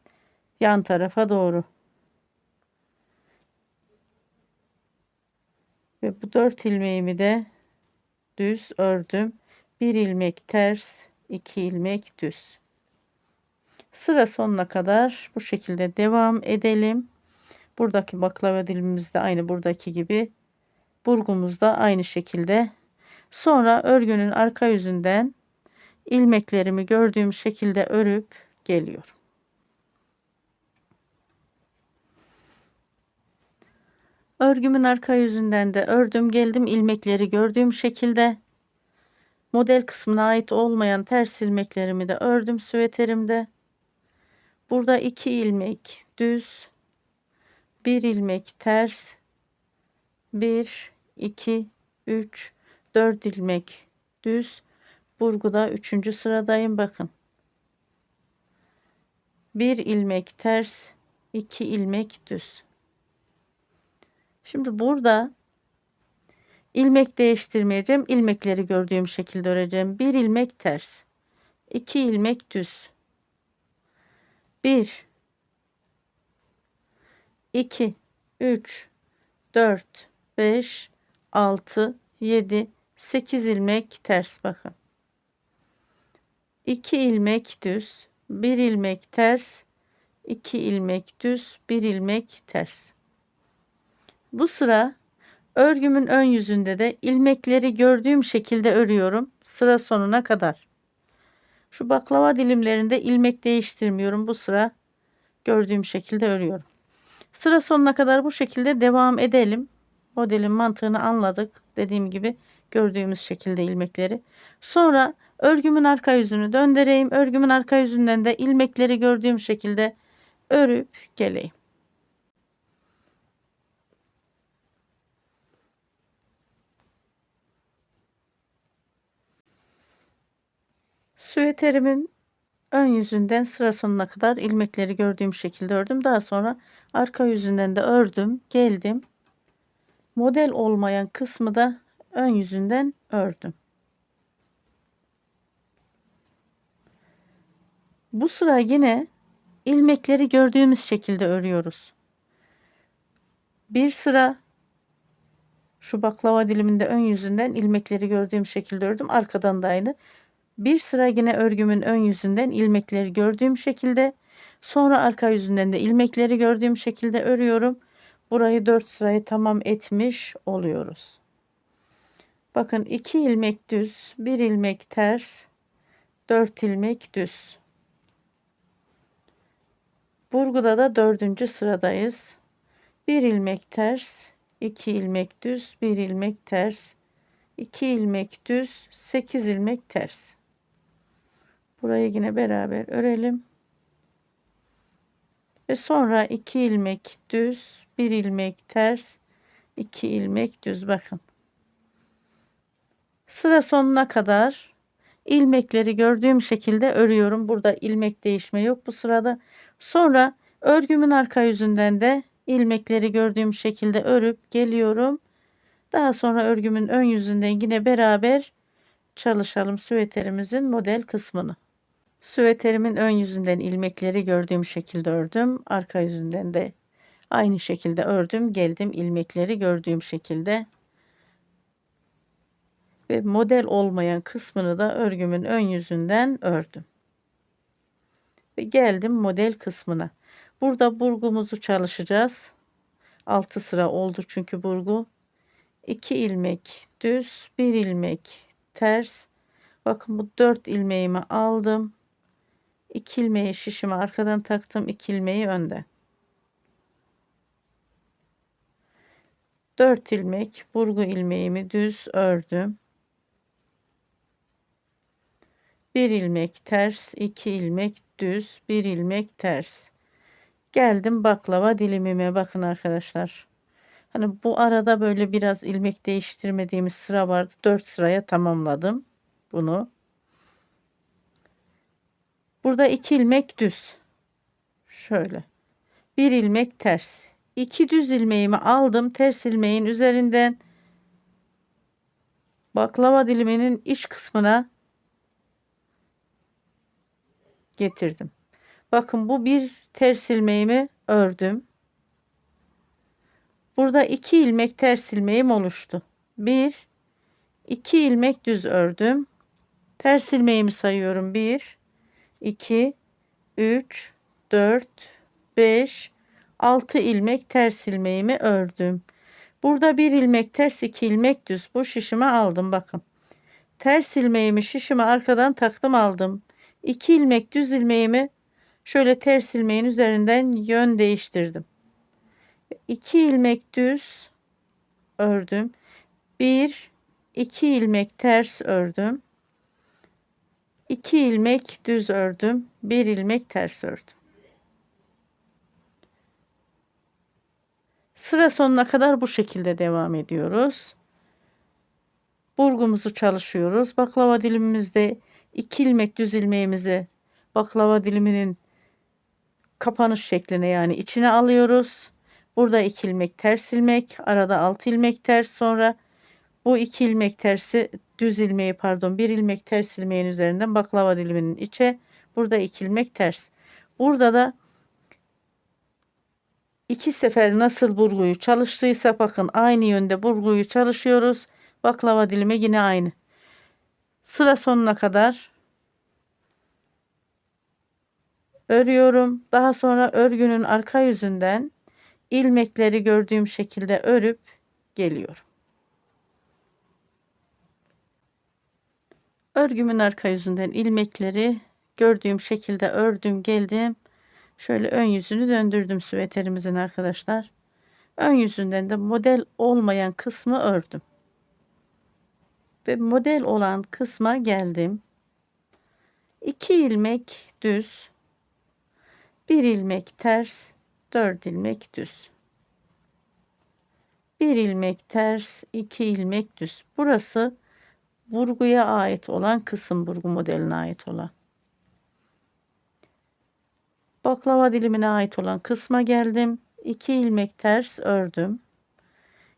yan tarafa doğru. Ve bu 4 ilmeğimi de düz ördüm. 1 ilmek ters, 2 ilmek düz. Sıra sonuna kadar bu şekilde devam edelim. Buradaki baklava dilimimiz de aynı buradaki gibi. Burgumuz da aynı şekilde. Sonra örgünün arka yüzünden ilmeklerimi gördüğüm şekilde örüp geliyorum. Örgümün arka yüzünden de ördüm geldim, ilmekleri gördüğüm şekilde. Model kısmına ait olmayan ters ilmeklerimi de ördüm süveterimde. Burada 2 ilmek düz, 1 ilmek ters, 1 2 3 4 ilmek düz. Burguda 3. sıradayım. Bakın, 1 ilmek ters, 2 ilmek düz. Şimdi burada ilmek değiştirmeyeceğim. İlmekleri gördüğüm şekilde öreceğim. 1 ilmek ters, 2 ilmek düz, 1 2 3 4 5 6 7 8 ilmek ters. Bakın, 2 ilmek düz, 1 ilmek ters, 2 ilmek düz, 1 ilmek ters. Bu sıra örgümün ön yüzünde de ilmekleri gördüğüm şekilde örüyorum sıra sonuna kadar. Şu baklava dilimlerinde ilmek değiştirmiyorum. Bu sıra gördüğüm şekilde örüyorum. Sıra sonuna kadar bu şekilde devam edelim. Modelin mantığını anladık. Dediğim gibi gördüğümüz şekilde ilmekleri. Sonra örgümün arka yüzünü döndüreyim. Örgümün arka yüzünden de ilmekleri gördüğüm şekilde örüp geleyim. Süveterimin ön yüzünden sıra sonuna kadar ilmekleri gördüğüm şekilde ördüm. Daha sonra arka yüzünden de ördüm, geldim. Model olmayan kısmı da ön yüzünden ördüm. Bu sıra yine ilmekleri gördüğümüz şekilde örüyoruz. Bir sıra şu baklava diliminde ön yüzünden ilmekleri gördüğüm şekilde ördüm. Arkadan da aynı. Bir sıra yine örgümün ön yüzünden ilmekleri gördüğüm şekilde. Sonra arka yüzünden de ilmekleri gördüğüm şekilde örüyorum. Burayı 4 sırayı tamam etmiş oluyoruz. Bakın 2 ilmek düz, 1 ilmek ters, 4 ilmek düz. Burguda da 4. sıradayız. 1 ilmek ters, 2 ilmek düz, 1 ilmek ters, 2 ilmek düz, 8 ilmek ters. Burayı yine beraber örelim. Ve sonra 2 ilmek düz, 1 ilmek ters, 2 ilmek düz. Bakın. Sıra sonuna kadar ilmekleri gördüğüm şekilde örüyorum. Burada ilmek değişme yok bu sırada. Sonra örgümün arka yüzünden de ilmekleri gördüğüm şekilde örüp geliyorum. Daha sonra örgümün ön yüzünden yine beraber çalışalım süveterimizin model kısmını. Süveterimin ön yüzünden ilmekleri gördüğüm şekilde ördüm. Arka yüzünden de aynı şekilde ördüm. Geldim ilmekleri gördüğüm şekilde. Ve model olmayan kısmını da örgümün ön yüzünden ördüm. Ve geldim model kısmına. Burada burgumuzu çalışacağız. 6 sıra oldu çünkü burgu. 2 ilmek düz, 1 ilmek ters. Bakın bu 4 ilmeğimi aldım. 2 ilmeği şişime arkadan taktım, 2 ilmeği önden. 4 ilmek burgu ilmeğimi düz ördüm. 1 ilmek ters, 2 ilmek düz, 1 ilmek ters. Geldim baklava dilimime. Bakın arkadaşlar. Hani bu arada böyle biraz ilmek değiştirmediğimiz sıra vardı. 4 sıraya tamamladım bunu. Burada 2 ilmek düz. Şöyle. 1 ilmek ters. 2 düz ilmeğimi aldım. Ters ilmeğin üzerinden baklava diliminin iç kısmına getirdim. Bakın bu bir ters ilmeğimi ördüm. Burada 2 ilmek ters ilmeğim oluştu. 1 2 ilmek düz ördüm. Ters ilmeğimi sayıyorum. 1 2 3 4 5 6 ilmek ters ilmeğimi ördüm. Burada 1 ilmek ters, 2 ilmek düz. Bu şişime aldım bakın. Ters ilmeğimi şişime arkadan taktım aldım. 2 ilmek düz ilmeğimi şöyle ters ilmeğin üzerinden yön değiştirdim. 2 ilmek düz ördüm. 1 2 ilmek ters ördüm. 2 ilmek düz ördüm. 1 ilmek ters ördüm. Sıra sonuna kadar bu şekilde devam ediyoruz. Burgumuzu çalışıyoruz. Baklava dilimimizde 2 ilmek düz ilmeğimizi baklava diliminin kapanış şekline yani içine alıyoruz. Burada 2 ilmek ters ilmek, arada 6 ilmek ters, sonra bu 2 ilmek tersi düz ilmeği pardon 1 ilmek ters ilmeğin üzerinden baklava diliminin içe, burada 2 ilmek ters. Burada da 2 sefer nasıl burguyu çalıştıysa bakın aynı yönde burguyu çalışıyoruz. Baklava dilimi yine aynı. Sıra sonuna kadar örüyorum. Daha sonra örgünün arka yüzünden ilmekleri gördüğüm şekilde örüp geliyorum. Örgümün arka yüzünden ilmekleri gördüğüm şekilde ördüm geldim. Şöyle ön yüzünü döndürdüm süveterimizin arkadaşlar. Ön yüzünden de model olmayan kısmı ördüm. Ve model olan kısma geldim. 2 ilmek düz, 1 ilmek ters, 4 ilmek düz. 1 ilmek ters, 2 ilmek düz. Burası burguya ait olan kısım, burgu modeline ait olan. Baklava dilimine ait olan kısma geldim. 2 ilmek ters ördüm.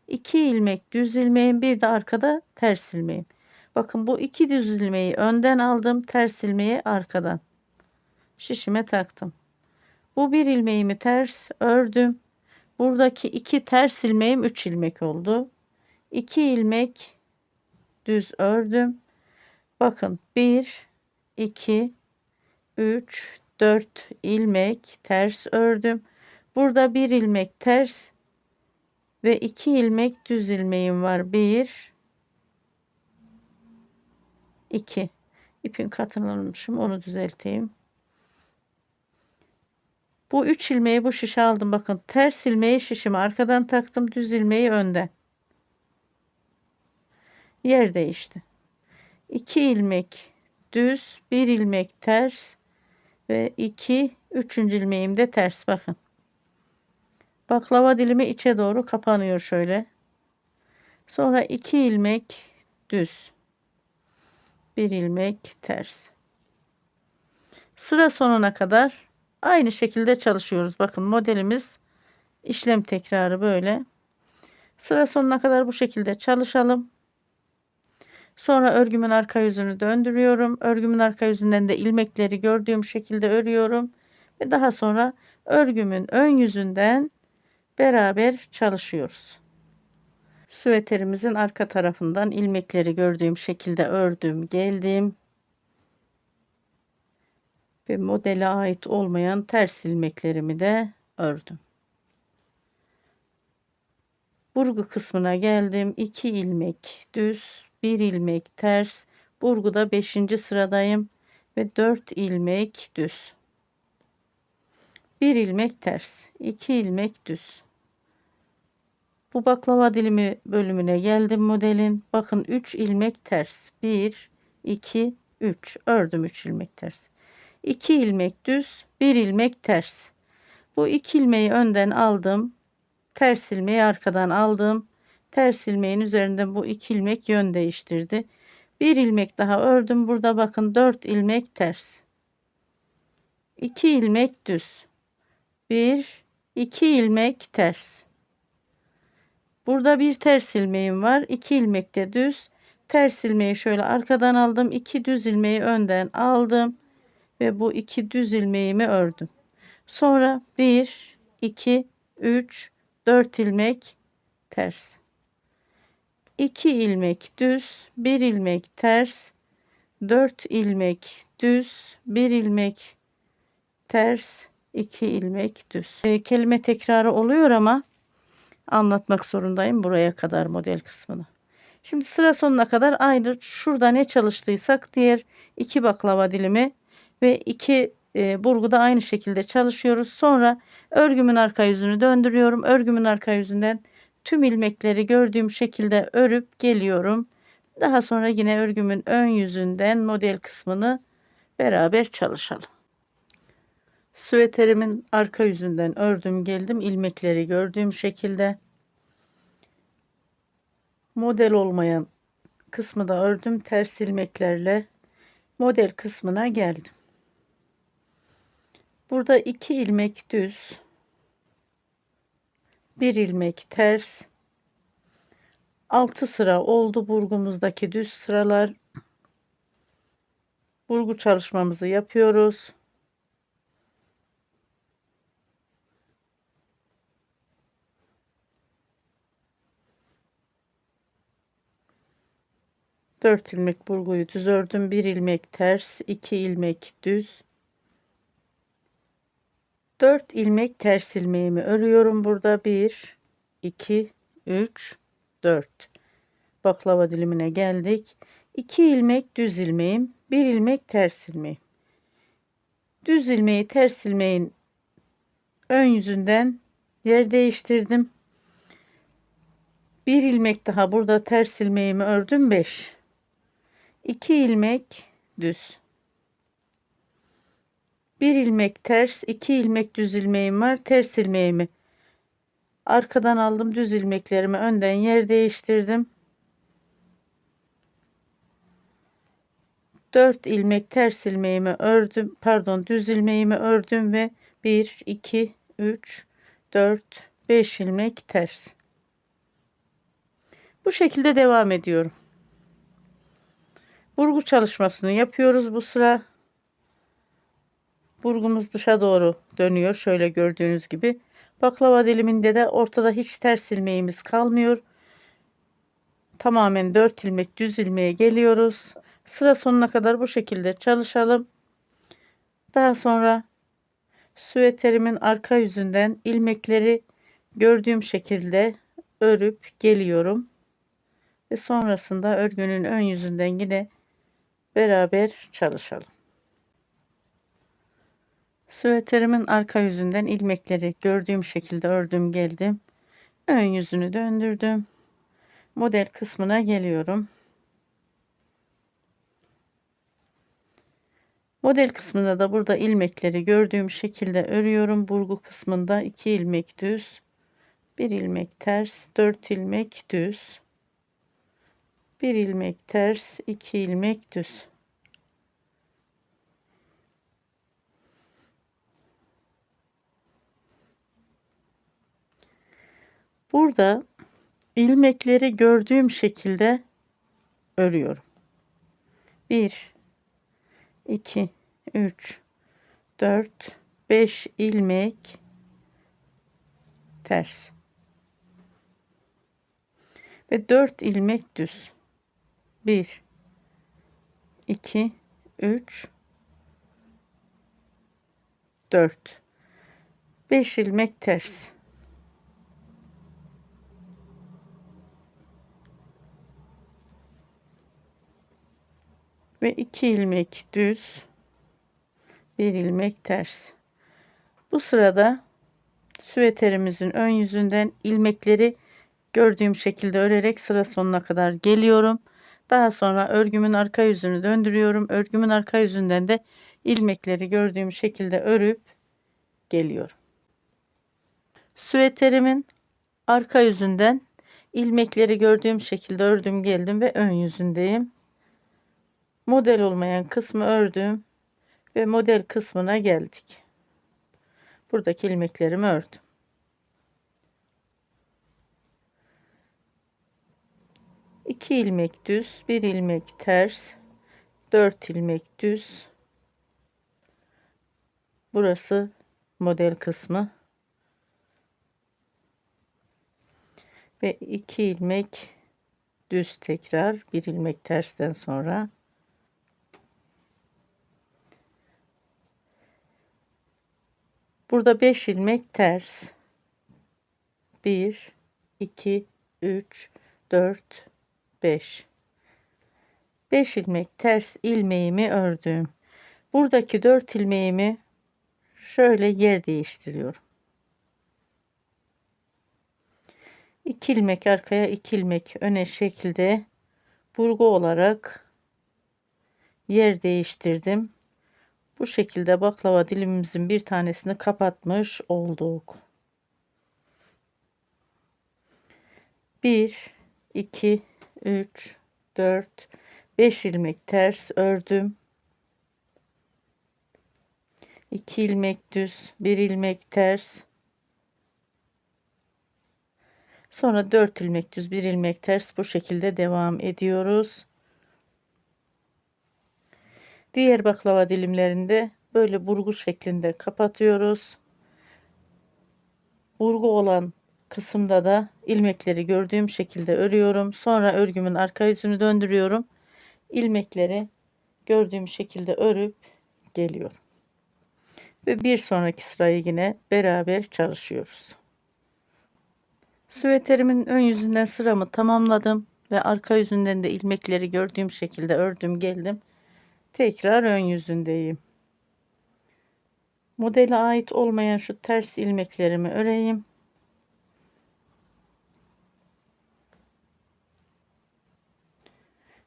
2 ilmek düz ilmeğim, bir de arkada ters ilmeğim. Bakın bu 2 düz ilmeği önden aldım, ters ilmeği arkadan şişime taktım. Bu 1 ilmeğimi ters ördüm. Buradaki 2 ters ilmeğim 3 ilmek oldu. 2 ilmek düz ördüm. Bakın 1 2 3 4 ilmek ters ördüm. Burada 1 ilmek ters ve 2 ilmek düz ilmeğim var. 1 2 ipin katını almışım, onu düzelteyim. Bu 3 ilmeği bu şişe aldım. Bakın, ters ilmeği şişime arkadan taktım, düz ilmeği önden. Yer değişti. 2 ilmek düz, 1 ilmek ters ve 2 üçüncü ilmeğim de ters. Bakın, baklava dilimi içe doğru kapanıyor şöyle. Sonra 2 ilmek düz, 1 ilmek ters. Sıra sonuna kadar aynı şekilde çalışıyoruz. Bakın, modelimiz işlem tekrarı böyle. Sıra sonuna kadar bu şekilde çalışalım. Sonra örgümün arka yüzünü döndürüyorum. Örgümün arka yüzünden de ilmekleri gördüğüm şekilde örüyorum. Ve daha sonra örgümün ön yüzünden beraber çalışıyoruz. Süveterimizin arka tarafından ilmekleri gördüğüm şekilde ördüm, geldim. Ve modele ait olmayan ters ilmeklerimi de ördüm. Burgu kısmına geldim. 2 ilmek düz, 1 ilmek ters. Burguda 5. sıradayım ve 4 ilmek düz. 1 ilmek ters, 2 ilmek düz. Bu baklava dilimi bölümüne geldim modelin. Bakın, 3 ilmek ters. 1 2 3 ördüm, 3 ilmek ters. 2 ilmek düz, 1 ilmek ters. Bu 2 ilmeği önden aldım. Ters ilmeği arkadan aldım. Ters ilmeğin üzerinden bu 2 ilmek yön değiştirdi. 1 ilmek daha ördüm. Burada bakın, 4 ilmek ters. 2 ilmek düz. 1 2 ilmek ters. Burada bir ters ilmeğim var. 2 ilmek de düz. Ters ilmeği şöyle arkadan aldım. 2 düz ilmeği önden aldım ve bu 2 düz ilmeğimi ördüm. Sonra 1 2 3 4 ilmek ters. 2 ilmek düz, 1 ilmek ters, 4 ilmek düz, 1 ilmek ters, 2 ilmek düz. Kelime tekrarı oluyor ama anlatmak zorundayım buraya kadar model kısmını. Şimdi sıra sonuna kadar aynı, şurada ne çalıştıysak diğer 2 baklava dilimi ve 2 burguda aynı şekilde çalışıyoruz. Sonra örgümün arka yüzünü döndürüyorum. Örgümün arka yüzünden tüm ilmekleri gördüğüm şekilde örüp geliyorum. Daha sonra yine örgümün ön yüzünden model kısmını beraber çalışalım. Süveterimin arka yüzünden ördüm, geldim, ilmekleri gördüğüm şekilde. Model olmayan kısmı da ördüm, ters ilmeklerle model kısmına geldim. Burada 2 ilmek düz, 1 ilmek ters, 6 sıra oldu burgumuzdaki düz sıralar. Burgu çalışmamızı yapıyoruz. Dört ilmek burguyu düz ördüm. 1 ilmek ters, 2 ilmek düz. 4 ilmek ters ilmeğimi örüyorum burada. 1 2 3 4. Baklava dilimine geldik. 2 ilmek düz ilmeğim, 1 ilmek ters ilmeğim. Düz ilmeği ters ilmeğin ön yüzünden yer değiştirdim. 1 ilmek daha burada ters ilmeğimi ördüm, 5. 2 ilmek düz. 1 ilmek ters, 2 ilmek düz ilmeğim var. Ters ilmeğimi arkadan aldım. Düz ilmeklerimi önden yer değiştirdim. 4 ilmek ters ilmeğimi ördüm. Pardon, düz ilmeğimi ördüm ve 1 2 3 4 5 ilmek ters. Bu şekilde devam ediyorum. Burgu çalışmasını yapıyoruz bu sıra. Burgumuz dışa doğru dönüyor. Şöyle gördüğünüz gibi. Baklava diliminde de ortada hiç ters ilmeğimiz kalmıyor. Tamamen 4 ilmek düz ilmeğe geliyoruz. Sıra sonuna kadar bu şekilde çalışalım. Daha sonra Süveterimin arka yüzünden ilmekleri gördüğüm şekilde örüp geliyorum. Ve sonrasında örgünün ön yüzünden yine beraber çalışalım. Süveterimin arka yüzünden ilmekleri gördüğüm şekilde ördüm geldim. Ön yüzünü döndürdüm. Model kısmına geliyorum. Model kısmında da burada ilmekleri gördüğüm şekilde örüyorum. Burgu kısmında 2 ilmek düz, 1 ilmek ters, 4 ilmek düz, 1 ilmek ters, 2 ilmek düz. Burada ilmekleri gördüğüm şekilde örüyorum. 1 2 3 4 5 ilmek ters ve 4 ilmek düz. 1 2 3 4 5 ilmek ters ve 2 ilmek düz, 1 ilmek ters. Bu sırada süveterimizin ön yüzünden ilmekleri gördüğüm şekilde örerek sıra sonuna kadar geliyorum. Daha sonra örgümün arka yüzünü döndürüyorum. Örgümün arka yüzünden de ilmekleri gördüğüm şekilde örüp geliyorum. Süveterimin arka yüzünden ilmekleri gördüğüm şekilde ördüm geldim ve ön yüzündeyim. Model olmayan kısmı ördüm ve model kısmına geldik. Buradaki ilmeklerimi ördüm. İki ilmek düz, bir ilmek ters, 4 ilmek düz. Burası model kısmı. Ve 2 ilmek düz, tekrar 1 ilmek tersten sonra burada 5 ilmek ters, 1 2 3 4 5 ilmek ters ilmeğimi ördüm. Buradaki 4 ilmeğimi şöyle yer değiştiriyorum. 2 ilmek arkaya, 2 ilmek öne şekilde burgu olarak yer değiştirdim. Bu şekilde baklava dilimimizin bir tanesini kapatmış olduk. 1 2 3 4 5 ilmek ters ördüm. 2 ilmek düz, 1 ilmek ters. Sonra 4 ilmek düz, 1 ilmek ters, bu şekilde devam ediyoruz. Diğer baklava dilimlerinde böyle burgu şeklinde kapatıyoruz. Burgu olan kısımda da ilmekleri gördüğüm şekilde örüyorum. Sonra örgümün arka yüzünü döndürüyorum. İlmekleri gördüğüm şekilde örüp geliyorum. Ve bir sonraki sırayı yine beraber çalışıyoruz. Süveterimin ön yüzünden sıramı tamamladım ve arka yüzünden de ilmekleri gördüğüm şekilde ördüm geldim. Tekrar ön yüzündeyim. Modele ait olmayan şu ters ilmeklerimi öreyim.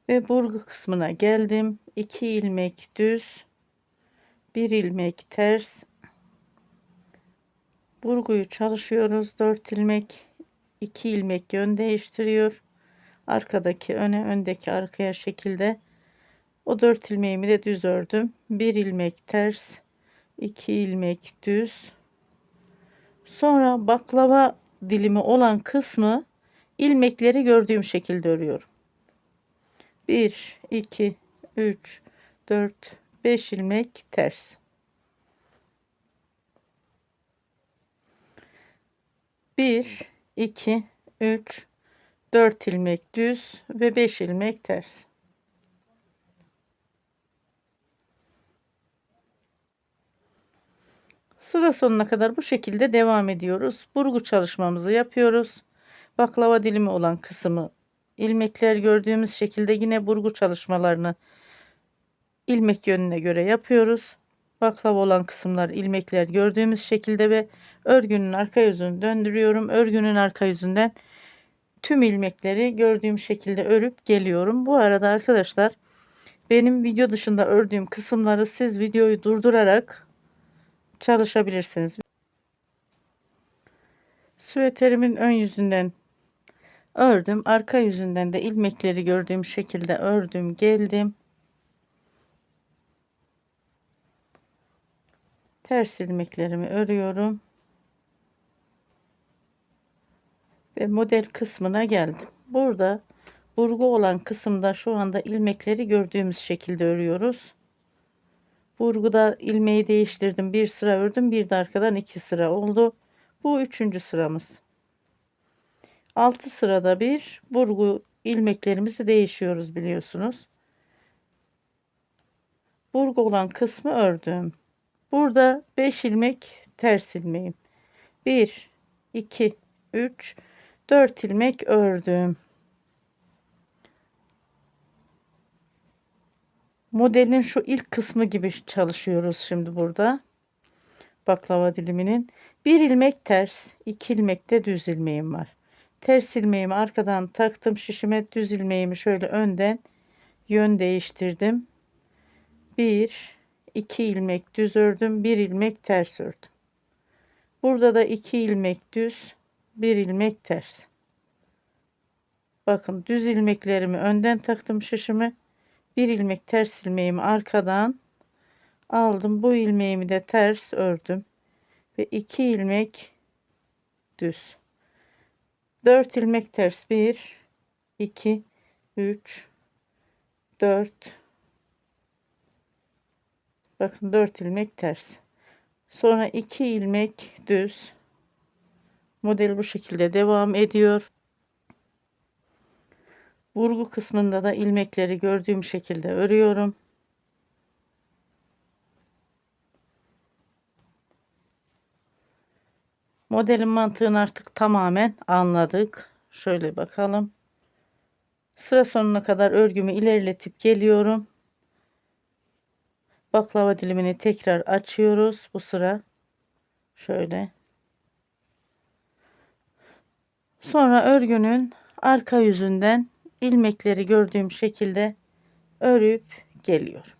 Ve burgu kısmına geldim. 2 ilmek düz, 1 ilmek ters. Burguyu çalışıyoruz. 4 ilmek, 2 ilmek yön değiştiriyor. Arkadaki öne, öndeki arkaya şekilde. O 4 ilmeğimi de düz ördüm. 1 ilmek ters, 2 ilmek düz. Sonra baklava dilimi olan kısmı ilmekleri gördüğüm şekilde örüyorum. 1 2 3 4 5 ilmek ters. 1 2 3 4 ilmek düz ve 5 ilmek ters. Sıra sonuna kadar bu şekilde devam ediyoruz. Burgu çalışmamızı yapıyoruz. Baklava dilimi olan kısmı ilmekler gördüğümüz şekilde yine burgu çalışmalarını ilmek yönüne göre yapıyoruz. Baklava olan kısımlar ilmekler gördüğümüz şekilde ve örgünün arka yüzünü döndürüyorum. Örgünün arka yüzünden tüm ilmekleri gördüğüm şekilde örüp geliyorum. Bu arada arkadaşlar, benim video dışında ördüğüm kısımları siz videoyu durdurarak çalışabilirsiniz. Süveterimin ön yüzünden ördüm. Arka yüzünden de ilmekleri gördüğüm şekilde ördüm geldim. Ters ilmeklerimi örüyorum. Ve model kısmına geldim. Burada burgu olan kısımda şu anda ilmekleri gördüğümüz şekilde örüyoruz. Burguda ilmeği değiştirdim. Bir sıra ördüm. Bir de arkadan 2 sıra oldu. Bu 3. sıramız. 6 sırada bir burgu ilmeklerimizi değişiyoruz biliyorsunuz. Burgu olan kısmı ördüm. Burada 5 ilmek ters ilmeğim. 1, 2, 3, 4 ilmek ördüm. Modelin şu ilk kısmı gibi çalışıyoruz şimdi burada. Baklava diliminin. Bir ilmek ters, 2 ilmek de düz ilmeğim var. Ters ilmeğimi arkadan taktım şişime, düz ilmeğimi şöyle önden yön değiştirdim. 1, 2 ilmek düz ördüm, 1 ilmek ters ördüm. Burada da 2 ilmek düz, 1 ilmek ters. Bakın düz ilmeklerimi önden taktım şişime. 1 ilmek ters ilmeğimi arkadan aldım. Bu ilmeğimi de ters ördüm. Ve 2 ilmek düz. 4 ilmek ters. 1, 2, 3, 4. Bakın 4 ilmek ters. Sonra 2 ilmek düz. Model bu şekilde devam ediyor. Burgu kısmında da ilmekleri gördüğüm şekilde örüyorum. Modelin mantığını artık tamamen anladık. Şöyle bakalım. Sıra sonuna kadar örgümü ilerletip geliyorum. Baklava dilimini tekrar açıyoruz bu sıra. Şöyle. Sonra örgünün arka yüzünden ilmekleri gördüğüm şekilde örüp geliyorum.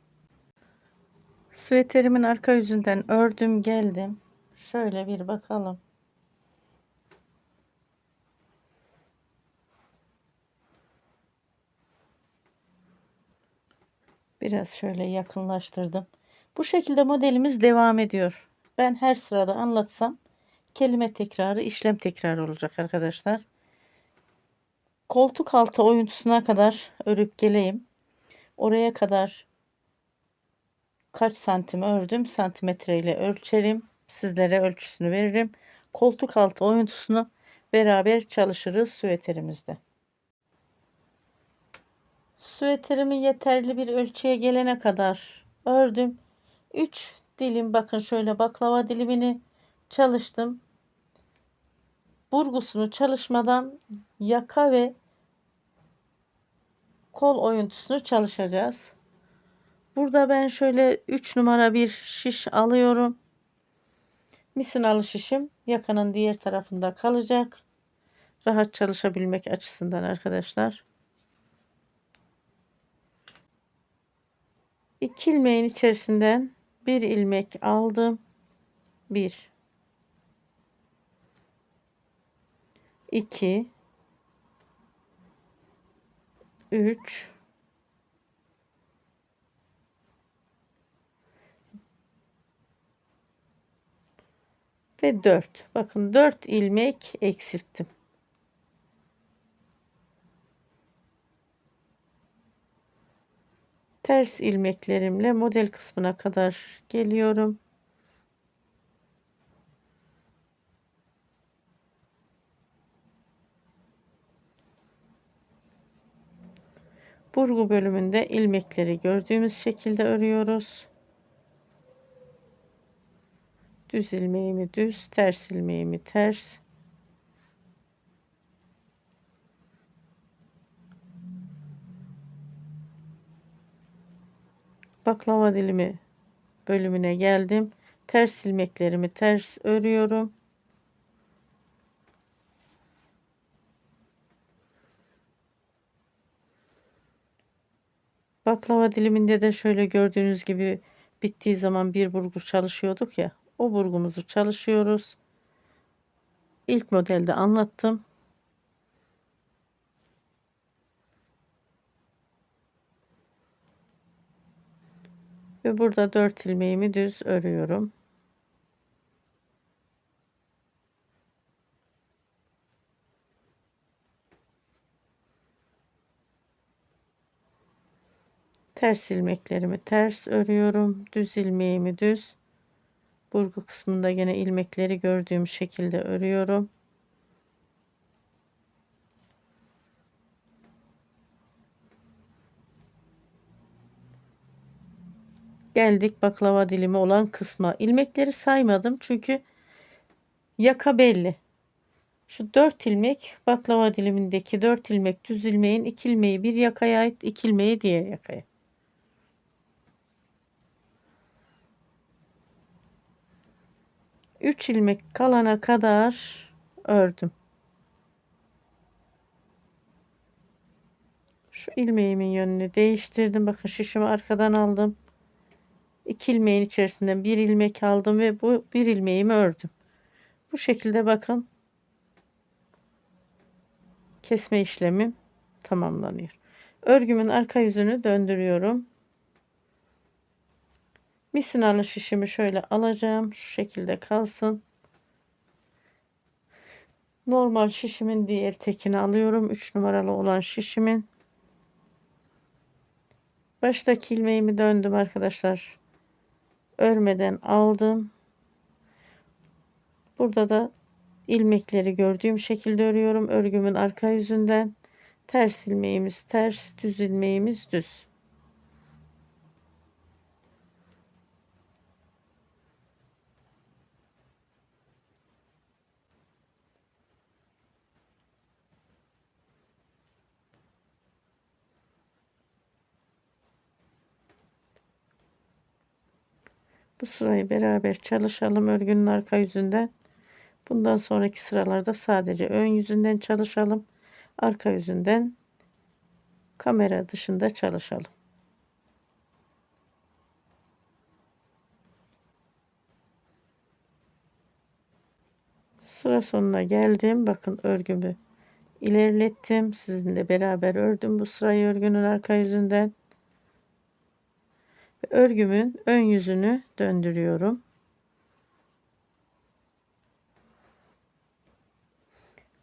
Süveterimin arka yüzünden ördüm geldim. Şöyle bir bakalım. Biraz şöyle yakınlaştırdım. Bu şekilde modelimiz devam ediyor. Ben her sırada anlatsam kelime tekrarı, işlem tekrarı olacak arkadaşlar. Koltuk altı oyuntusuna kadar örüp geleyim. Oraya kadar kaç santim ördüm? Santimetre ile ölçerim. Sizlere ölçüsünü veririm. Koltuk altı oyuntusunu beraber çalışırız süveterimizde. Süveterimi yeterli bir ölçüye gelene kadar ördüm. 3 dilim, bakın şöyle baklava dilimini çalıştım. Burgusunu çalışmadan yaka ve kol oyuntusunu çalışacağız. Burada ben şöyle 3 numara bir şiş alıyorum. Misinalı şişim yakanın diğer tarafında kalacak. Rahat çalışabilmek açısından arkadaşlar. 2 ilmeğin içerisinden bir ilmek aldım. 1, 2, 3, ve 4. Bakın 4 ilmek eksilttim. Ters ilmeklerimle model kısmına kadar geliyorum. Burgu bölümünde ilmekleri gördüğümüz şekilde örüyoruz. Düz ilmeğimi düz, ters ilmeğimi ters. Baklava dilimi bölümüne geldim. Ters ilmeklerimi ters örüyorum. Baklava diliminde de şöyle gördüğünüz gibi bittiği zaman bir burgu çalışıyorduk ya. O burgumuzu çalışıyoruz. İlk modelde anlattım. Ve burada 4 ilmeğimi düz örüyorum. Ters ilmeklerimi ters örüyorum. Düz ilmeğimi düz. Burgu kısmında yine ilmekleri gördüğüm şekilde örüyorum. Geldik baklava dilimi olan kısma. İlmekleri saymadım çünkü yaka belli. Şu 4 ilmek baklava dilimindeki 4 ilmek düz ilmeğin 2 ilmeği bir yakaya ait, 2 ilmeği diğer yakaya. Üç ilmek kalana kadar ördüm. Şu ilmeğimin yönünü değiştirdim. Bakın şişimi arkadan aldım. 2 ilmeğin içerisinden bir ilmek aldım ve bu bir ilmeğimi ördüm. Bu şekilde bakın kesme işlemim tamamlanıyor. Örgümün arka yüzünü döndürüyorum. Misinalı şişimi şöyle alacağım. Şu şekilde kalsın. Normal şişimin diğer tekini alıyorum. 3 numaralı olan şişimin. Baştaki ilmeğimi döndüm arkadaşlar. Örmeden aldım. Burada da ilmekleri gördüğüm şekilde örüyorum. Örgümün arka yüzünden. Ters ilmeğimiz ters, düz ilmeğimiz düz. Bu sırayı beraber çalışalım örgünün arka yüzünden. Bundan sonraki sıralarda sadece ön yüzünden çalışalım. Arka yüzünden kamera dışında çalışalım. Sıra sonuna geldim. Bakın örgümü ilerlettim. Sizinle beraber ördüm bu sırayı örgünün arka yüzünden. Örgümün ön yüzünü döndürüyorum.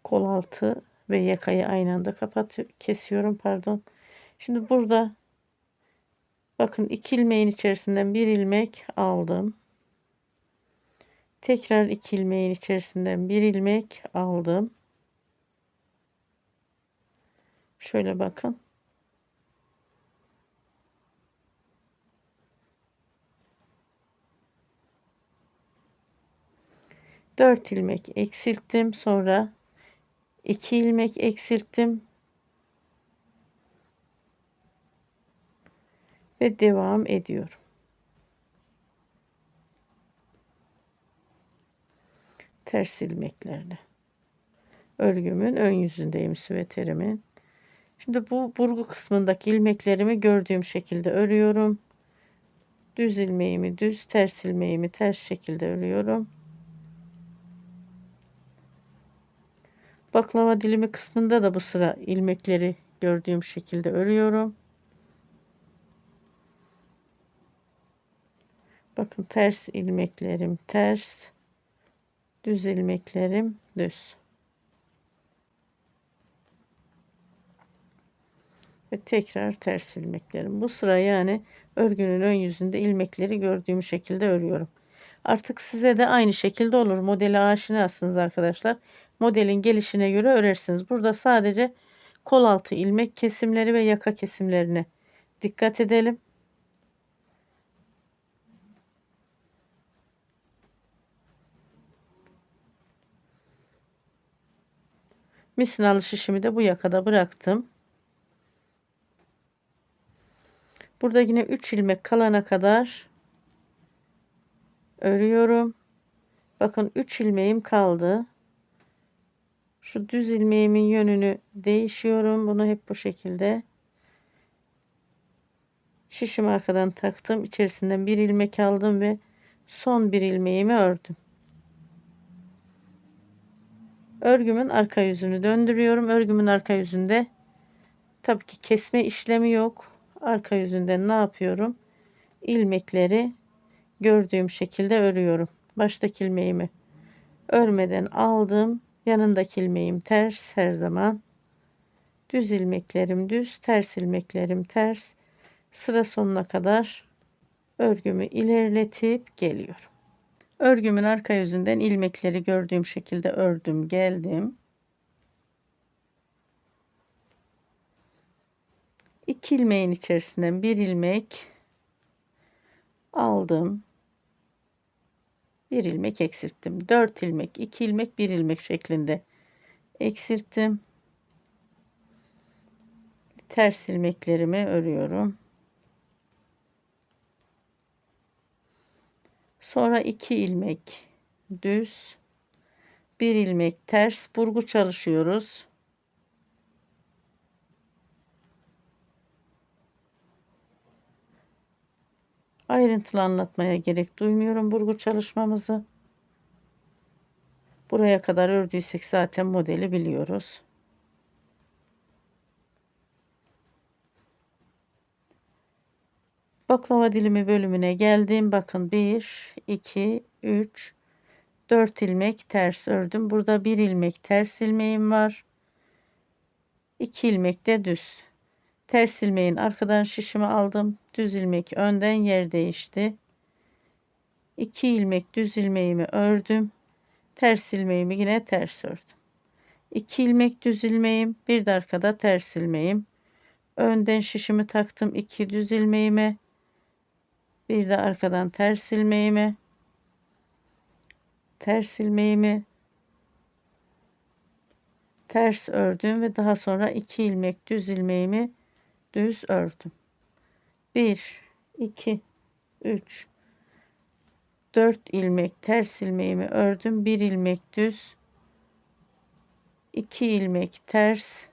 Kol altı ve yakayı aynı anda kesiyorum pardon. Şimdi burada bakın 2 ilmeğin içerisinden bir ilmek aldım. Tekrar 2 ilmeğin içerisinden bir ilmek aldım. Şöyle bakın. Dört ilmek eksilttim. Sonra 2 ilmek eksilttim. Ve devam ediyorum. Ters ilmeklerle. Örgümün ön yüzündeyim süveterimin. Şimdi bu burgu kısmındaki ilmeklerimi gördüğüm şekilde örüyorum. Düz ilmeğimi düz, ters ilmeğimi ters şekilde örüyorum. Baklava dilimi kısmında da bu sıra ilmekleri gördüğüm şekilde örüyorum. Bakın ters ilmeklerim ters, düz ilmeklerim düz. Ve tekrar ters ilmeklerim. Bu sıra yani örgünün ön yüzünde ilmekleri gördüğüm şekilde örüyorum. Artık size de aynı şekilde olur. Modele aşinasınız arkadaşlar. Modelin gelişine göre örersiniz. Burada sadece kol altı ilmek kesimleri ve yaka kesimlerine dikkat edelim. Misinalı şişimi de bu yakada bıraktım. Burada yine 3 ilmek kalana kadar örüyorum. Bakın 3 ilmeğim kaldı. Şu düz ilmeğimin yönünü değişiyorum. Bunu hep bu şekilde şişim arkadan taktım. İçerisinden bir ilmek aldım ve son bir ilmeğimi ördüm. Örgümün arka yüzünü döndürüyorum. Örgümün arka yüzünde tabii ki kesme işlemi yok. Arka yüzünden ne yapıyorum? İlmekleri gördüğüm şekilde örüyorum. Baştaki ilmeğimi örmeden aldım. Yanındaki ilmeğim ters her zaman. Düz ilmeklerim düz, ters ilmeklerim ters. Sıra sonuna kadar örgümü ilerletip geliyorum. Örgümün arka yüzünden ilmekleri gördüğüm şekilde ördüm, geldim. 2 ilmeğin içerisinden bir ilmek aldım. Bir ilmek eksilttim. 4 ilmek, 2 ilmek, bir ilmek şeklinde eksilttim. Ters ilmeklerimi örüyorum. Sonra 2 ilmek düz, bir ilmek ters burgu çalışıyoruz. Ayrıntılı anlatmaya gerek duymuyorum burgu çalışmamızı. Buraya kadar ördüysek zaten modeli biliyoruz. Baklava dilimi bölümüne geldim. Bakın 1, 2, 3, 4 ilmek ters ördüm. Burada bir ilmek ters ilmeğim var. 2 ilmek de düz. Ters ilmeğin arkadan şişimi aldım. Düz ilmek önden yer değişti. 2 ilmek düz ilmeğimi ördüm. Ters ilmeğimi yine ters ördüm. 2 ilmek düz ilmeğim, bir de arkada ters ilmeğim. Önden şişimi taktım 2 düz ilmeğime. Bir de arkadan ters ilmeğimi. Ters ilmeğimi ters ördüm ve daha sonra 2 ilmek düz ilmeğimi düz ördüm. 1, 2, 3, 4 ilmek ters ilmeğimi ördüm. 1 ilmek düz, 2 ilmek ters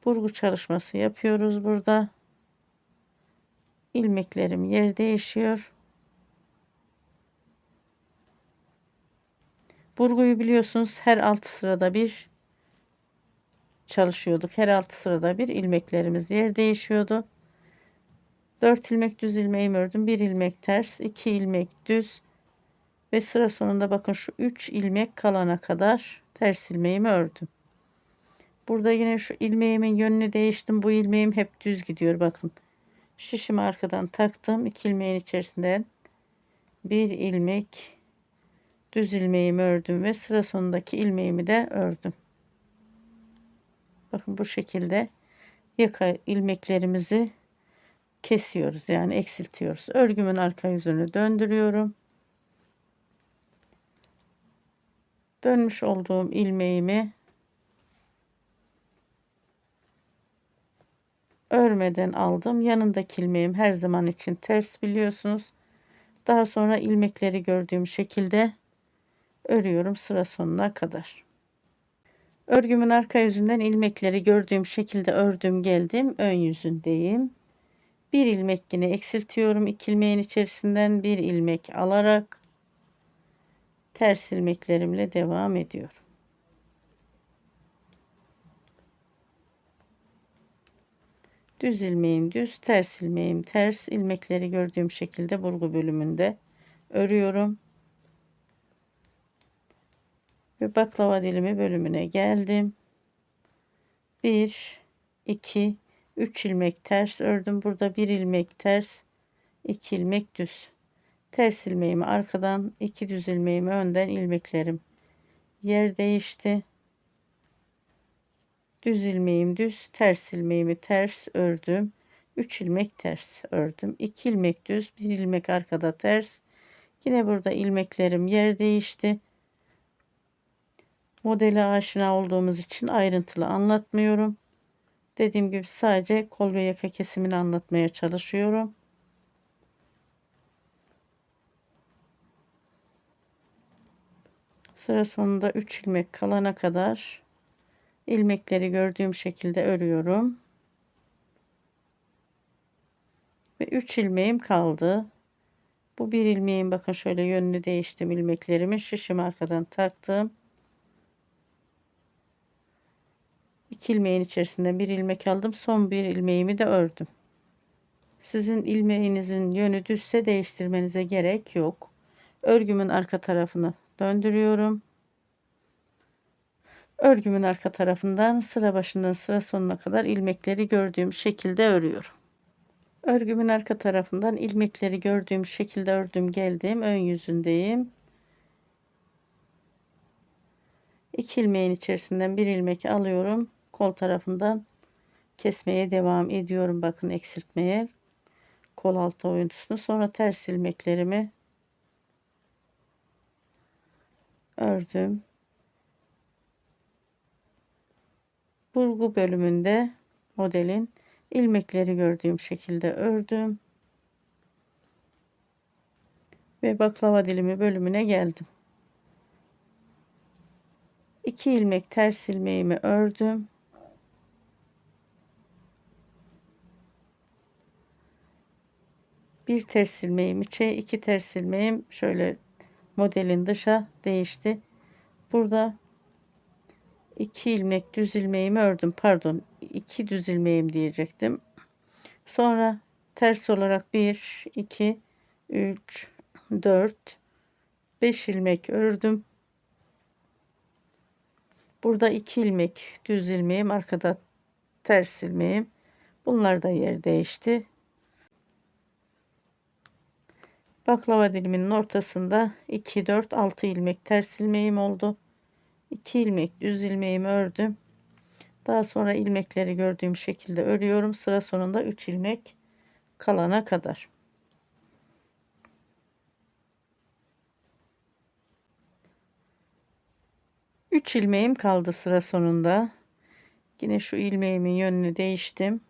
burgu çalışması yapıyoruz burada. İlmeklerim yer değişiyor. Burguyu biliyorsunuz her 6 sırada bir çalışıyorduk. Her 6 sırada bir ilmeklerimiz yer değişiyordu. 4 ilmek düz ilmeğimi ördüm. 1 ilmek ters, 2 ilmek düz ve sıra sonunda bakın şu 3 ilmek kalana kadar ters ilmeğimi ördüm. Burada yine şu ilmeğimin yönünü değiştim. Bu ilmeğim hep düz gidiyor bakın. Şişimi arkadan taktım. 2 ilmeğin içerisinden bir ilmek düz ilmeğimi ördüm ve sıra sonundaki ilmeğimi de ördüm. Bakın bu şekilde yaka ilmeklerimizi kesiyoruz, yani eksiltiyoruz. Örgümün arka yüzünü döndürüyorum. Dönmüş olduğum ilmeğimi örmeden aldım. Yanındaki ilmeğim her zaman için ters biliyorsunuz. Daha sonra ilmekleri gördüğüm şekilde örüyorum sıra sonuna kadar. Örgümün arka yüzünden ilmekleri gördüğüm şekilde ördüm, geldim. Ön yüzündeyim. Bir ilmek yine eksiltiyorum. 2 ilmeğin içerisinden bir ilmek alarak ters ilmeklerimle devam ediyorum. Düz ilmeğim düz, ters ilmeğim ters. İlmekleri gördüğüm şekilde burgu bölümünde örüyorum. Ve baklava dilimi bölümüne geldim. 1, 2, 3 ilmek ters ördüm. Burada bir ilmek ters, 2 ilmek düz. Ters ilmeğimi arkadan, 2 düz ilmeğimi önden, ilmeklerim yer değişti. Düz ilmeğim düz, ters ilmeğimi ters ördüm. 3 ilmek ters ördüm. 2 ilmek düz, 1 ilmek arkada ters. Yine burada ilmeklerim yer değişti. Modele aşina olduğumuz için ayrıntılı anlatmıyorum. Dediğim gibi sadece kol ve yaka kesimini anlatmaya çalışıyorum. Sıra sonunda 3 ilmek kalana kadar ilmekleri gördüğüm şekilde örüyorum. Ve 3 ilmeğim kaldı. Bu bir ilmeğin bakın şöyle yönünü değiştim ilmeklerimin. Şişimi arkadan taktım. 2 ilmeğin içerisinden bir ilmek aldım. Son bir ilmeğimi de ördüm. Sizin ilmeğinizin yönü düzse değiştirmenize gerek yok. Örgümün arka tarafını döndürüyorum. Örgümün arka tarafından sıra başından sıra sonuna kadar ilmekleri gördüğüm şekilde örüyorum. Örgümün arka tarafından ilmekleri gördüğüm şekilde ördüm geldim. Ön yüzündeyim. 2 ilmeğin içerisinden bir ilmek alıyorum. Kol tarafından kesmeye devam ediyorum. Bakın eksiltmeye. Kol altı oyuntusunu. Sonra ters ilmeklerimi ördüm. Burgu bölümünde modelin ilmekleri gördüğüm şekilde ördüm. Ve baklava dilimi bölümüne geldim. 2 ilmek ters ilmeğimi ördüm. Bir ters ilmeğim içe, 2 ters ilmeğim şöyle modelin dışa değişti. Burada 2 ilmek düz ilmeğimi ördüm. Pardon, 2 düz ilmeğim diyecektim. Sonra ters olarak 1, 2, 3, 4, 5 ilmek ördüm. Burada 2 ilmek düz ilmeğim, arkada ters ilmeğim. Bunlar da yer değişti. Baklava diliminin ortasında 2, 4, 6 ilmek ters ilmeğim oldu. 2 ilmek düz ilmeğimi ördüm. Daha sonra ilmekleri gördüğüm şekilde örüyorum. Sıra sonunda 3 ilmek kalana kadar. Üç ilmeğim kaldı sıra sonunda. Yine şu ilmeğimin yönünü değiştim.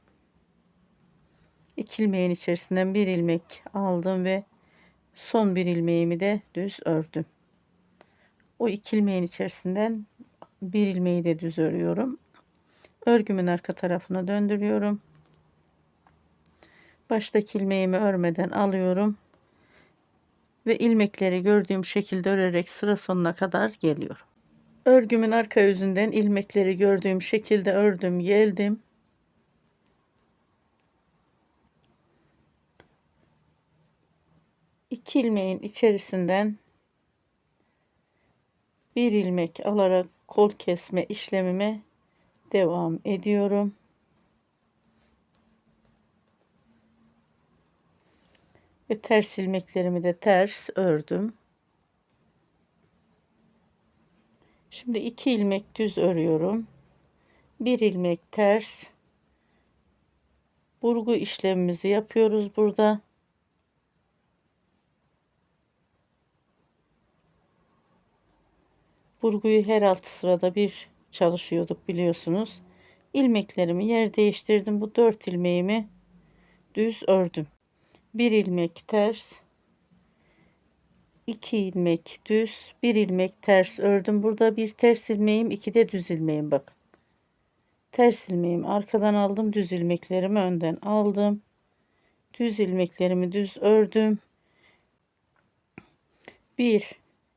2 ilmeğin içerisinden bir ilmek aldım ve son bir ilmeğimi de düz ördüm. O 2 ilmeğin içerisinden bir ilmeği de düz örüyorum. Örgümün arka tarafına döndürüyorum. Baştaki ilmeğimi örmeden alıyorum ve ilmekleri gördüğüm şekilde örerek sıra sonuna kadar geliyorum. Örgümün arka yüzünden ilmekleri gördüğüm şekilde ördüm, geldim. İki ilmeğin içerisinden bir ilmek alarak kol kesme işlemime devam ediyorum. Ve ters ilmeklerimi de ters ördüm. Şimdi 2 ilmek düz örüyorum. Bir ilmek ters. Burgu işlemimizi yapıyoruz burada. Burguyu her 6 sırada bir çalışıyorduk biliyorsunuz. İlmeklerimi yer değiştirdim. Bu 4 ilmeğimi düz ördüm. Bir ilmek ters, 2 ilmek düz, bir ilmek ters ördüm. Burada bir ters ilmeğim, 2 de düz ilmeğim bakın. Ters ilmeğimi arkadan aldım, düz ilmeklerimi önden aldım. Düz ilmeklerimi düz ördüm. 1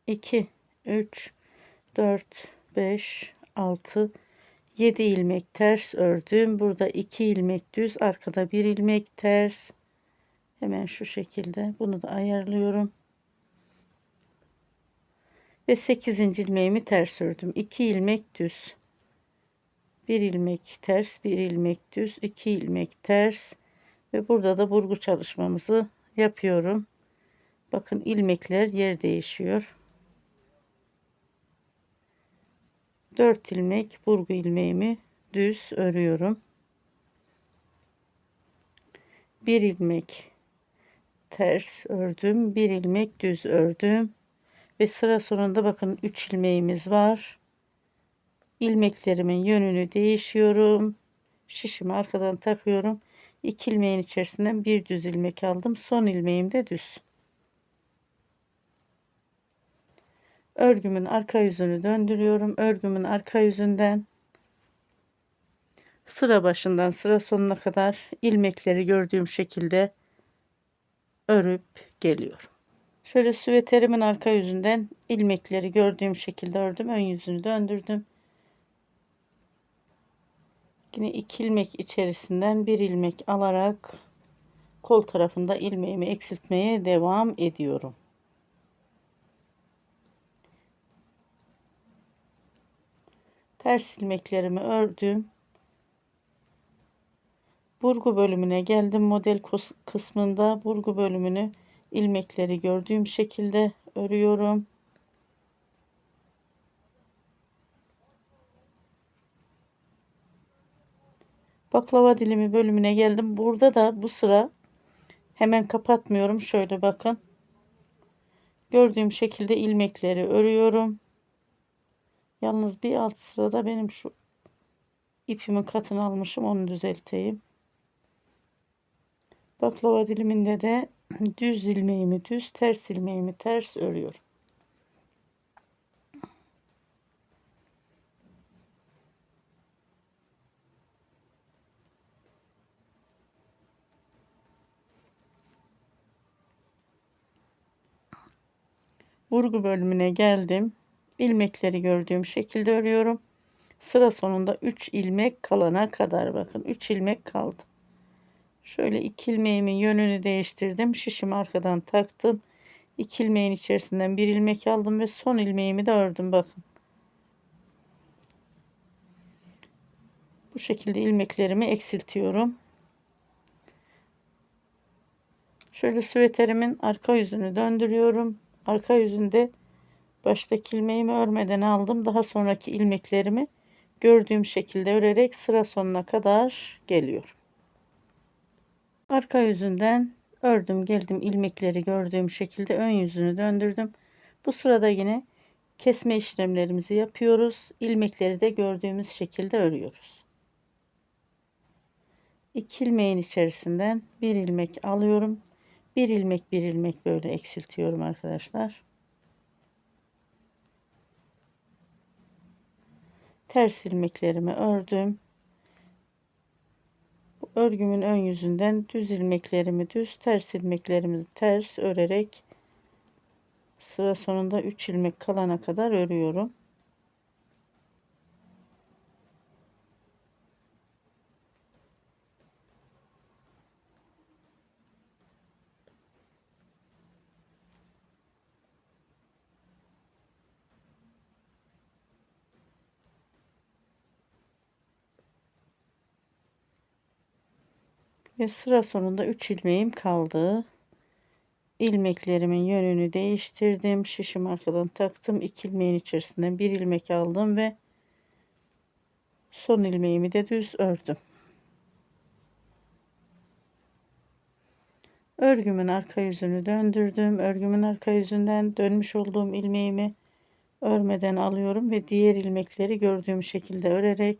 2 3 4 5 6 7 ilmek ters ördüm. Burada 2 ilmek düz, arkada bir ilmek ters. Hemen şu şekilde bunu da ayarlıyorum. Ve 8. ilmeğimi ters ördüm. 2 ilmek düz. 1 ilmek ters, 1 ilmek düz, 2 ilmek ters ve burada da burgu çalışmamızı yapıyorum. Bakın ilmekler yer değişiyor. 4 ilmek burgu ilmeğimi düz örüyorum. 1 ilmek ters ördüm, 1 ilmek düz ördüm ve sıra sonunda bakın 3 ilmeğimiz var. ilmeklerimin yönünü değişiyorum. Şişimi arkadan takıyorum. 2 ilmeğin içerisinden bir düz ilmek aldım. Son ilmeğim de düz. Örgümün arka yüzünü döndürüyorum. Örgümün arka yüzünden sıra başından sıra sonuna kadar ilmekleri gördüğüm şekilde örüp geliyorum. Şöyle süveterimin arka yüzünden ilmekleri gördüğüm şekilde ördüm. Ön yüzünü döndürdüm. Yine 2 ilmek içerisinden bir ilmek alarak kol tarafında ilmeğimi eksiltmeye devam ediyorum. Ters ilmeklerimi ördüm. Burgu bölümüne geldim. Model kısmında burgu bölümünü ilmekleri gördüğüm şekilde örüyorum. Baklava dilimi bölümüne geldim. Burada da bu sıra hemen kapatmıyorum. Şöyle bakın. Gördüğüm şekilde ilmekleri örüyorum. Yalnız bir alt sırada benim şu ipimin katını almışım. Onu düzelteyim. Baklava diliminde de düz ilmeğimi düz, ters ilmeğimi ters örüyorum. Burgu bölümüne geldim. İlmekleri gördüğüm şekilde örüyorum. Sıra sonunda 3 ilmek kalana kadar bakın 3 ilmek kaldı. Şöyle 2 ilmeğimin yönünü değiştirdim. Şişimi arkadan taktım. 2 ilmeğin içerisinden bir ilmek aldım ve son ilmeğimi de ördüm bakın. Bu şekilde ilmeklerimi eksiltiyorum. Şöyle süveterimin arka yüzünü döndürüyorum. Arka yüzünde baştaki ilmeğimi örmeden aldım. Daha sonraki ilmeklerimi gördüğüm şekilde örerek sıra sonuna kadar geliyorum. Arka yüzünden ördüm geldim, ilmekleri gördüğüm şekilde ön yüzünü döndürdüm. Bu sırada yine kesme işlemlerimizi yapıyoruz. İlmekleri de gördüğümüz şekilde örüyoruz. 2 ilmeğin içerisinden bir ilmek alıyorum. Bir ilmek böyle eksiltiyorum arkadaşlar. Ters ilmeklerimi ördüm. Bu örgümün ön yüzünden düz ilmeklerimi düz, ters ilmeklerimi ters örerek sıra sonunda 3 ilmek kalana kadar örüyorum. Ve sıra sonunda 3 ilmeğim kaldı. İlmeklerimin yönünü değiştirdim. Şişimi arkadan taktım. 2 ilmeğin içerisinden bir ilmek aldım ve son ilmeğimi de düz ördüm. Örgümün arka yüzünü döndürdüm. Örgümün arka yüzünden dönmüş olduğum ilmeğimi örmeden alıyorum ve diğer ilmekleri gördüğüm şekilde örerek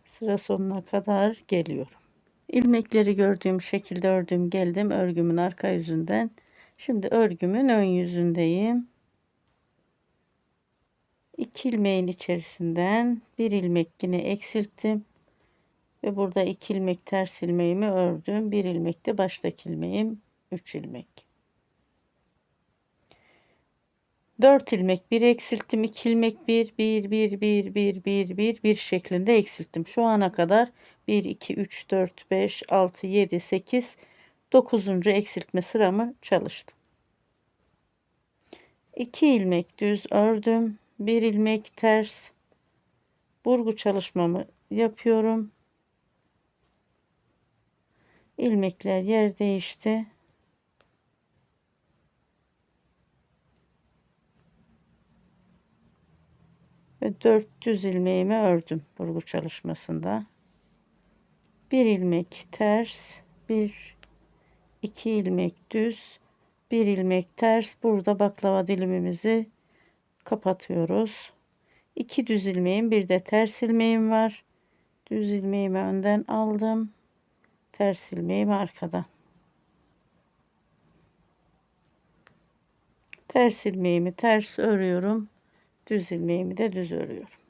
sıra sonuna kadar geliyorum. İlmekleri gördüğüm şekilde ördüm geldim örgümün arka yüzünden. Şimdi örgümün ön yüzündeyim. 2 ilmeğin içerisinden bir ilmek yine eksilttim. Ve burada 2 ilmek ters ilmeğimi ördüm. Bir ilmek de baştaki ilmeğim, 3 ilmek. 4 ilmek bir eksilttim. 2 ilmek bir şeklinde eksilttim. Şu ana kadar 1 2 3 4 5 6 7 8 9. eksiltme sıramı çalıştım. 2 ilmek düz ördüm. Bir ilmek ters burgu çalışmamı yapıyorum. İlmekler yer değişti. Ve 4 düz ilmeğimi ördüm burgu çalışmasında. Bir ilmek ters, bir iki ilmek düz, bir ilmek ters. Burada baklava dilimimizi kapatıyoruz. 2 düz ilmeğim, bir de ters ilmeğim var. Düz ilmeğimi önden aldım. Ters ilmeğimi arkadan. Ters ilmeğimi ters örüyorum. Düz ilmeğimi de düz örüyorum.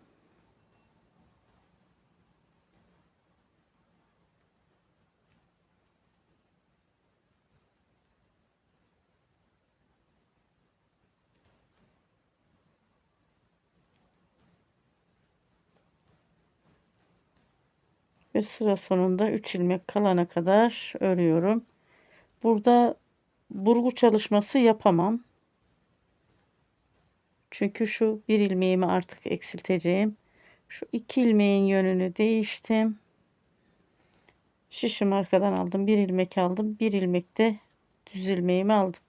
Ve sıra sonunda 3 ilmek kalana kadar örüyorum. Burada burgu çalışması yapamam. Çünkü şu bir ilmeğimi artık eksilteceğim. Şu 2 ilmeğin yönünü değiştim. Şişim arkadan aldım. Bir ilmek aldım. Bir ilmek de düz ilmeğimi aldım.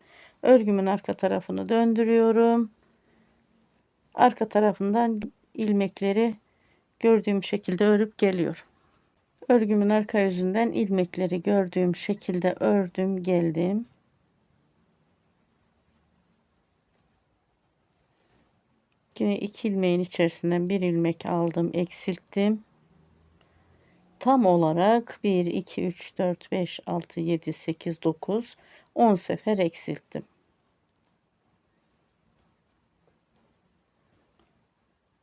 Örgümün arka tarafını döndürüyorum. Arka tarafından ilmekleri gördüğüm şekilde örüp geliyorum. Örgümün arka yüzünden ilmekleri gördüğüm şekilde ördüm geldim. Yine 2 ilmeğin içerisinden bir ilmek aldım, eksilttim. Tam olarak 1 2 3 4 5 6 7 8 9 10 sefer eksilttim.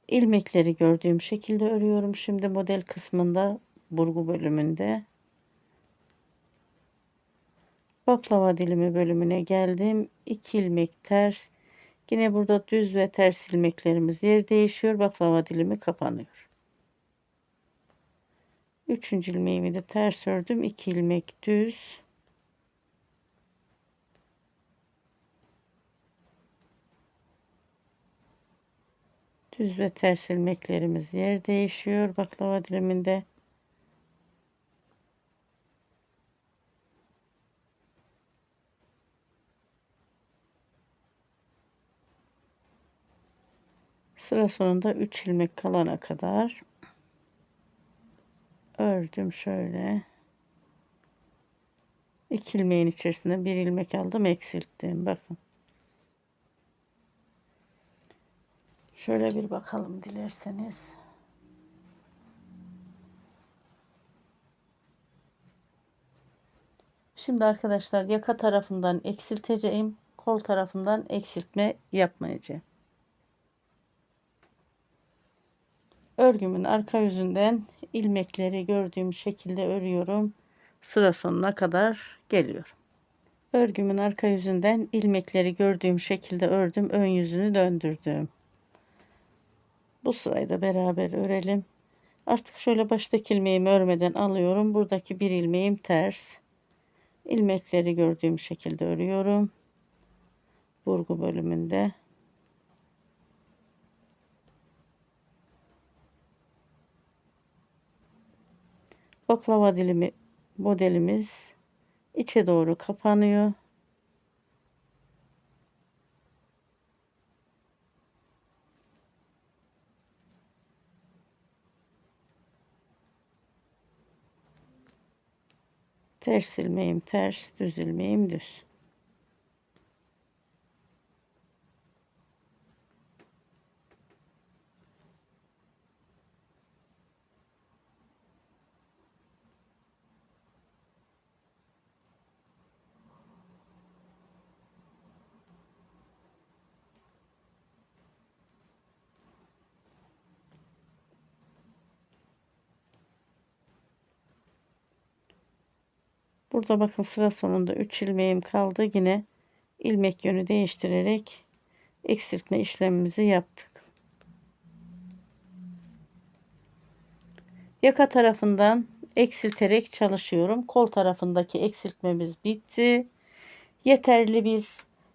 İlmekleri gördüğüm şekilde örüyorum. Şimdi model kısmında, burgu bölümünde baklava dilimi bölümüne geldim. 2 ilmek ters. Yine burada düz ve ters ilmeklerimiz yer değişiyor. Baklava dilimi kapanıyor. 3. ilmeğimi de ters ördüm. 2 ilmek düz. Düz ve ters ilmeklerimiz yer değişiyor baklava diliminde. Sıra sonunda 3 ilmek kalana kadar ördüm şöyle. 2 ilmeğin içerisinde bir ilmek aldım, eksilttim. Bakın. Şöyle bir bakalım dilerseniz. Şimdi arkadaşlar yaka tarafından eksilteceğim. Kol tarafından eksiltme yapmayacağım. Örgümün arka yüzünden ilmekleri gördüğüm şekilde örüyorum. Sıra sonuna kadar geliyorum. Örgümün arka yüzünden ilmekleri gördüğüm şekilde ördüm. Ön yüzünü döndürdüm. Bu sırayı da beraber örelim. Artık şöyle baştaki ilmeğimi örmeden alıyorum. Buradaki bir ilmeğim ters. İlmekleri gördüğüm şekilde örüyorum. Burgu bölümünde. Baklava dilimi modelimiz içe doğru kapanıyor. Ters ilmeğim ters, düz ilmeğim düz. Burada bakın sıra sonunda 3 ilmeğim kaldı. Yine ilmek yönü değiştirerek eksiltme işlemimizi yaptık. Yaka tarafından eksilterek çalışıyorum. Kol tarafındaki eksiltmemiz bitti. Yeterli bir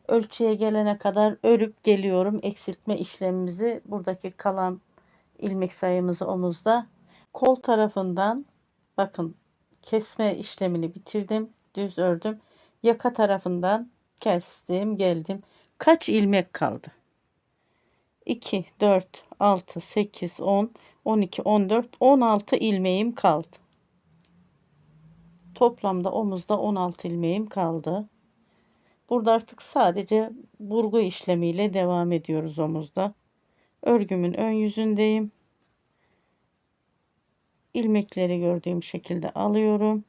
ölçüye gelene kadar örüp geliyorum. Eksiltme işlemimizi, buradaki kalan ilmek sayımızı omuzda. Kol tarafından bakın kesme işlemini bitirdim. Düz ördüm. Yaka tarafından kestim, geldim. Kaç ilmek kaldı? 2, 4, 6, 8, 10, 12, 14, 16 ilmeğim kaldı. Toplamda omuzda 16 ilmeğim kaldı. Burada artık sadece burgu işlemiyle devam ediyoruz omuzda. Örgümün ön yüzündeyim. İlmekleri gördüğüm şekilde alıyorum.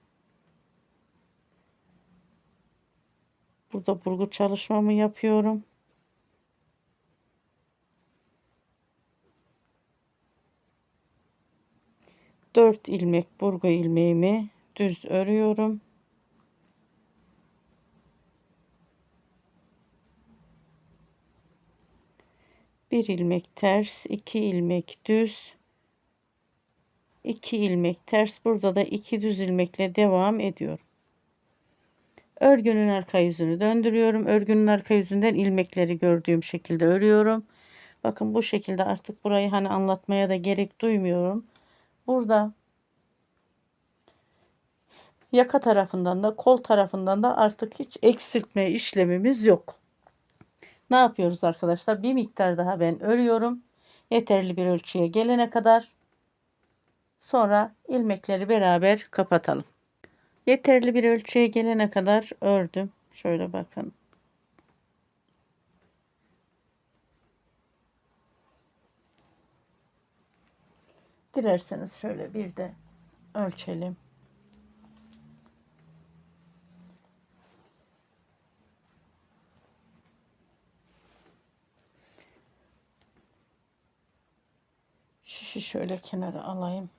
Burada burgu çalışmamı yapıyorum. Dört ilmek burgu ilmeğimi düz örüyorum. Bir ilmek ters, 2 ilmek düz, 2 ilmek ters. Burada da 2 düz ilmekle devam ediyorum. Örgünün arka yüzünü döndürüyorum. Örgünün arka yüzünden ilmekleri gördüğüm şekilde örüyorum. Bakın bu şekilde artık burayı hani anlatmaya da gerek duymuyorum. Burada yaka tarafından da kol tarafından da artık hiç eksiltme işlemimiz yok. Ne yapıyoruz arkadaşlar? Bir miktar daha ben örüyorum. Yeterli bir ölçüye gelene kadar. Sonra ilmekleri beraber kapatalım. Yeterli bir ölçüye gelene kadar ördüm. Şöyle bakın. Dilerseniz şöyle bir de ölçelim. Şişi şöyle kenara alayım.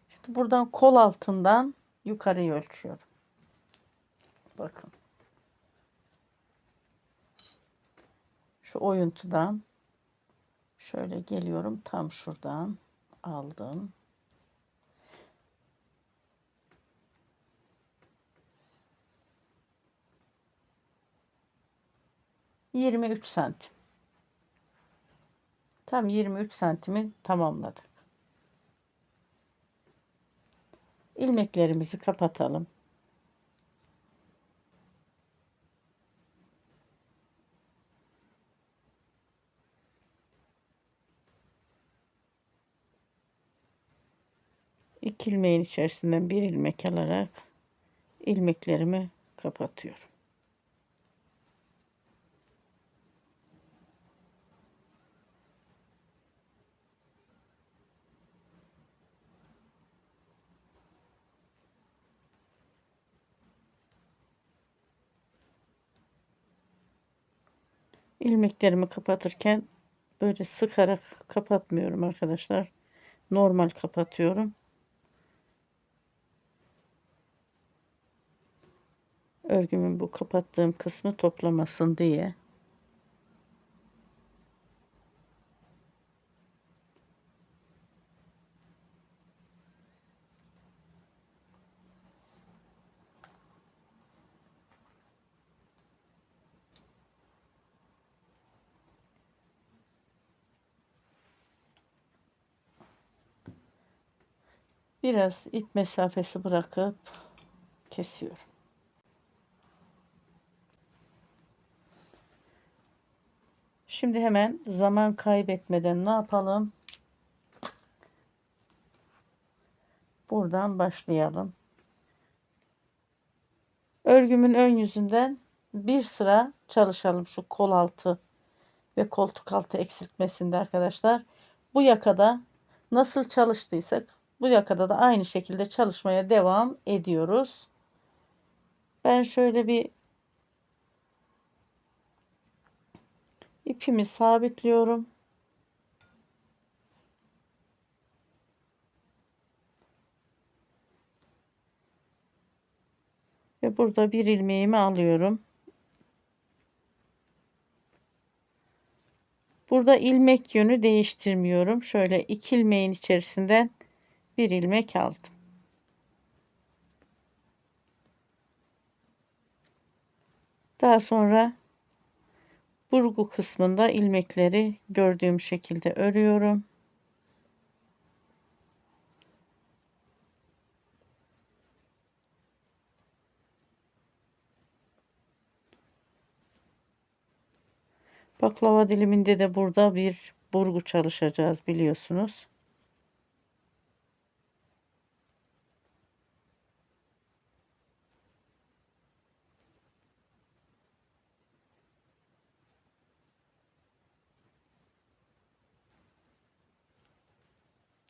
Şimdi buradan kol altından yukarıyı ölçüyorum. Bakın. Şu oyuntudan şöyle geliyorum. Tam şuradan aldım. 23 santim. Tam 23 santimi tamamladık. İlmeklerimizi kapatalım. İki ilmeğin içerisinden bir ilmek alarak ilmeklerimi kapatıyorum. İlmeklerimi kapatırken böyle sıkarak kapatmıyorum arkadaşlar. Normal kapatıyorum. Örgümün bu kapattığım kısmı toplamasın diye. Biraz ip mesafesi bırakıp kesiyorum. Şimdi hemen zaman kaybetmeden ne yapalım? Buradan başlayalım. Örgümün ön yüzünden bir sıra çalışalım şu kol altı ve koltuk altı eksiltmesinde arkadaşlar. Bu yakada nasıl çalıştıysak bu yakada da aynı şekilde çalışmaya devam ediyoruz. Ben şöyle bir ipimi sabitliyorum. Ve burada bir ilmeğimi alıyorum. Burada ilmek yönü değiştirmiyorum. Şöyle iki ilmeğin içerisinden bir ilmek aldım. Daha sonra burgu kısmında ilmekleri gördüğüm şekilde örüyorum. Baklava diliminde de burada bir burgu çalışacağız biliyorsunuz.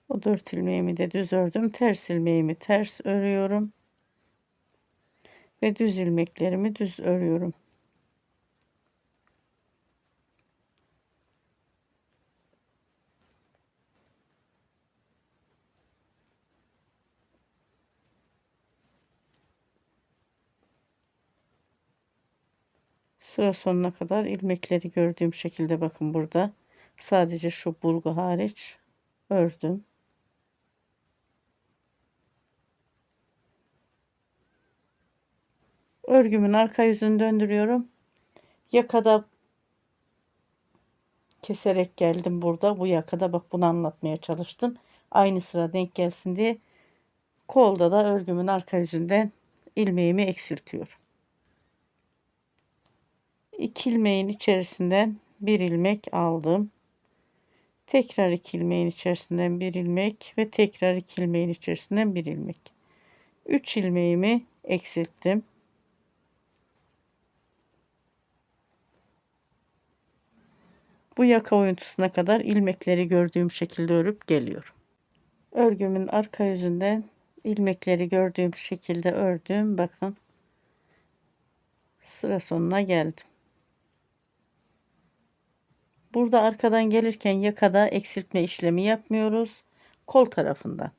O 4 ilmeğimi de düz ördüm. Ters ilmeğimi ters örüyorum. Ve düz ilmeklerimi düz örüyorum. Sıra sonuna kadar ilmekleri gördüğüm şekilde bakın burada. Sadece şu burgu hariç ördüm. Örgümün arka yüzünü döndürüyorum. Yakada keserek geldim burada. Bu yakada bak bunu anlatmaya çalıştım. Aynı sıra denk gelsin diye. Kolda da örgümün arka yüzünden ilmeğimi eksiltiyorum. 2 ilmeğin içerisinden bir ilmek aldım. Tekrar 2 ilmeğin içerisinden bir ilmek ve tekrar 2 ilmeğin içerisinden bir ilmek. 3 ilmeğimi eksilttim. Bu yaka oyuntusuna kadar ilmekleri gördüğüm şekilde örüp geliyorum. Örgümün arka yüzünden ilmekleri gördüğüm şekilde ördüm. Bakın sıra sonuna geldim. Burada arkadan gelirken yakada eksiltme işlemi yapmıyoruz. Kol tarafından.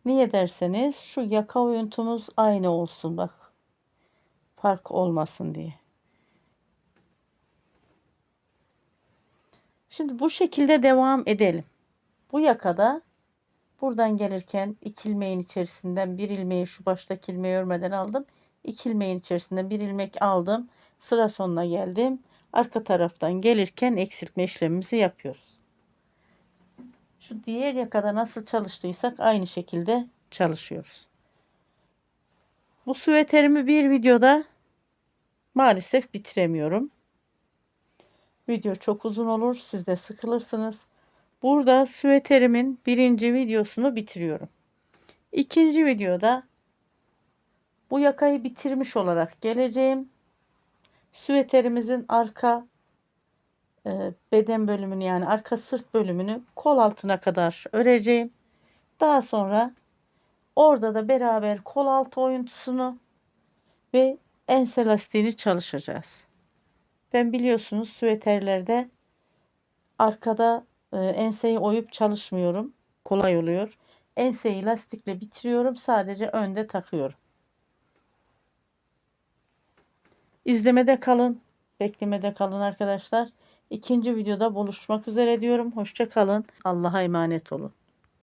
Niye derseniz şu yaka oyuntumuz aynı olsun bak. Fark olmasın diye. Şimdi bu şekilde devam edelim. Bu yakada buradan gelirken 2 ilmeğin içerisinden bir ilmeği şu baştaki ilmeği örmeden aldım. 2 ilmeğin içerisinden bir ilmek aldım. Sıra sonuna geldim. Arka taraftan gelirken eksiltme işlemimizi yapıyoruz. Şu diğer yakada nasıl çalıştıysak aynı şekilde çalışıyoruz. Bu süveterimi bir videoda maalesef bitiremiyorum. Video çok uzun olur. Siz de sıkılırsınız. Burada süveterimin birinci videosunu bitiriyorum. İkinci videoda bu yakayı bitirmiş olarak geleceğim. Süveterimizin arka beden bölümünü yani arka sırt bölümünü kol altına kadar öreceğim. Daha sonra orada da beraber kol altı oyuntusunu ve ense lastiğini çalışacağız. Ben biliyorsunuz süveterlerde arkada enseyi oyup çalışmıyorum. Kolay oluyor. Enseyi lastikle bitiriyorum. Sadece önde takıyorum. İzlemede kalın. Beklemede kalın arkadaşlar. İkinci videoda buluşmak üzere diyorum. Hoşça kalın. Allah'a emanet olun.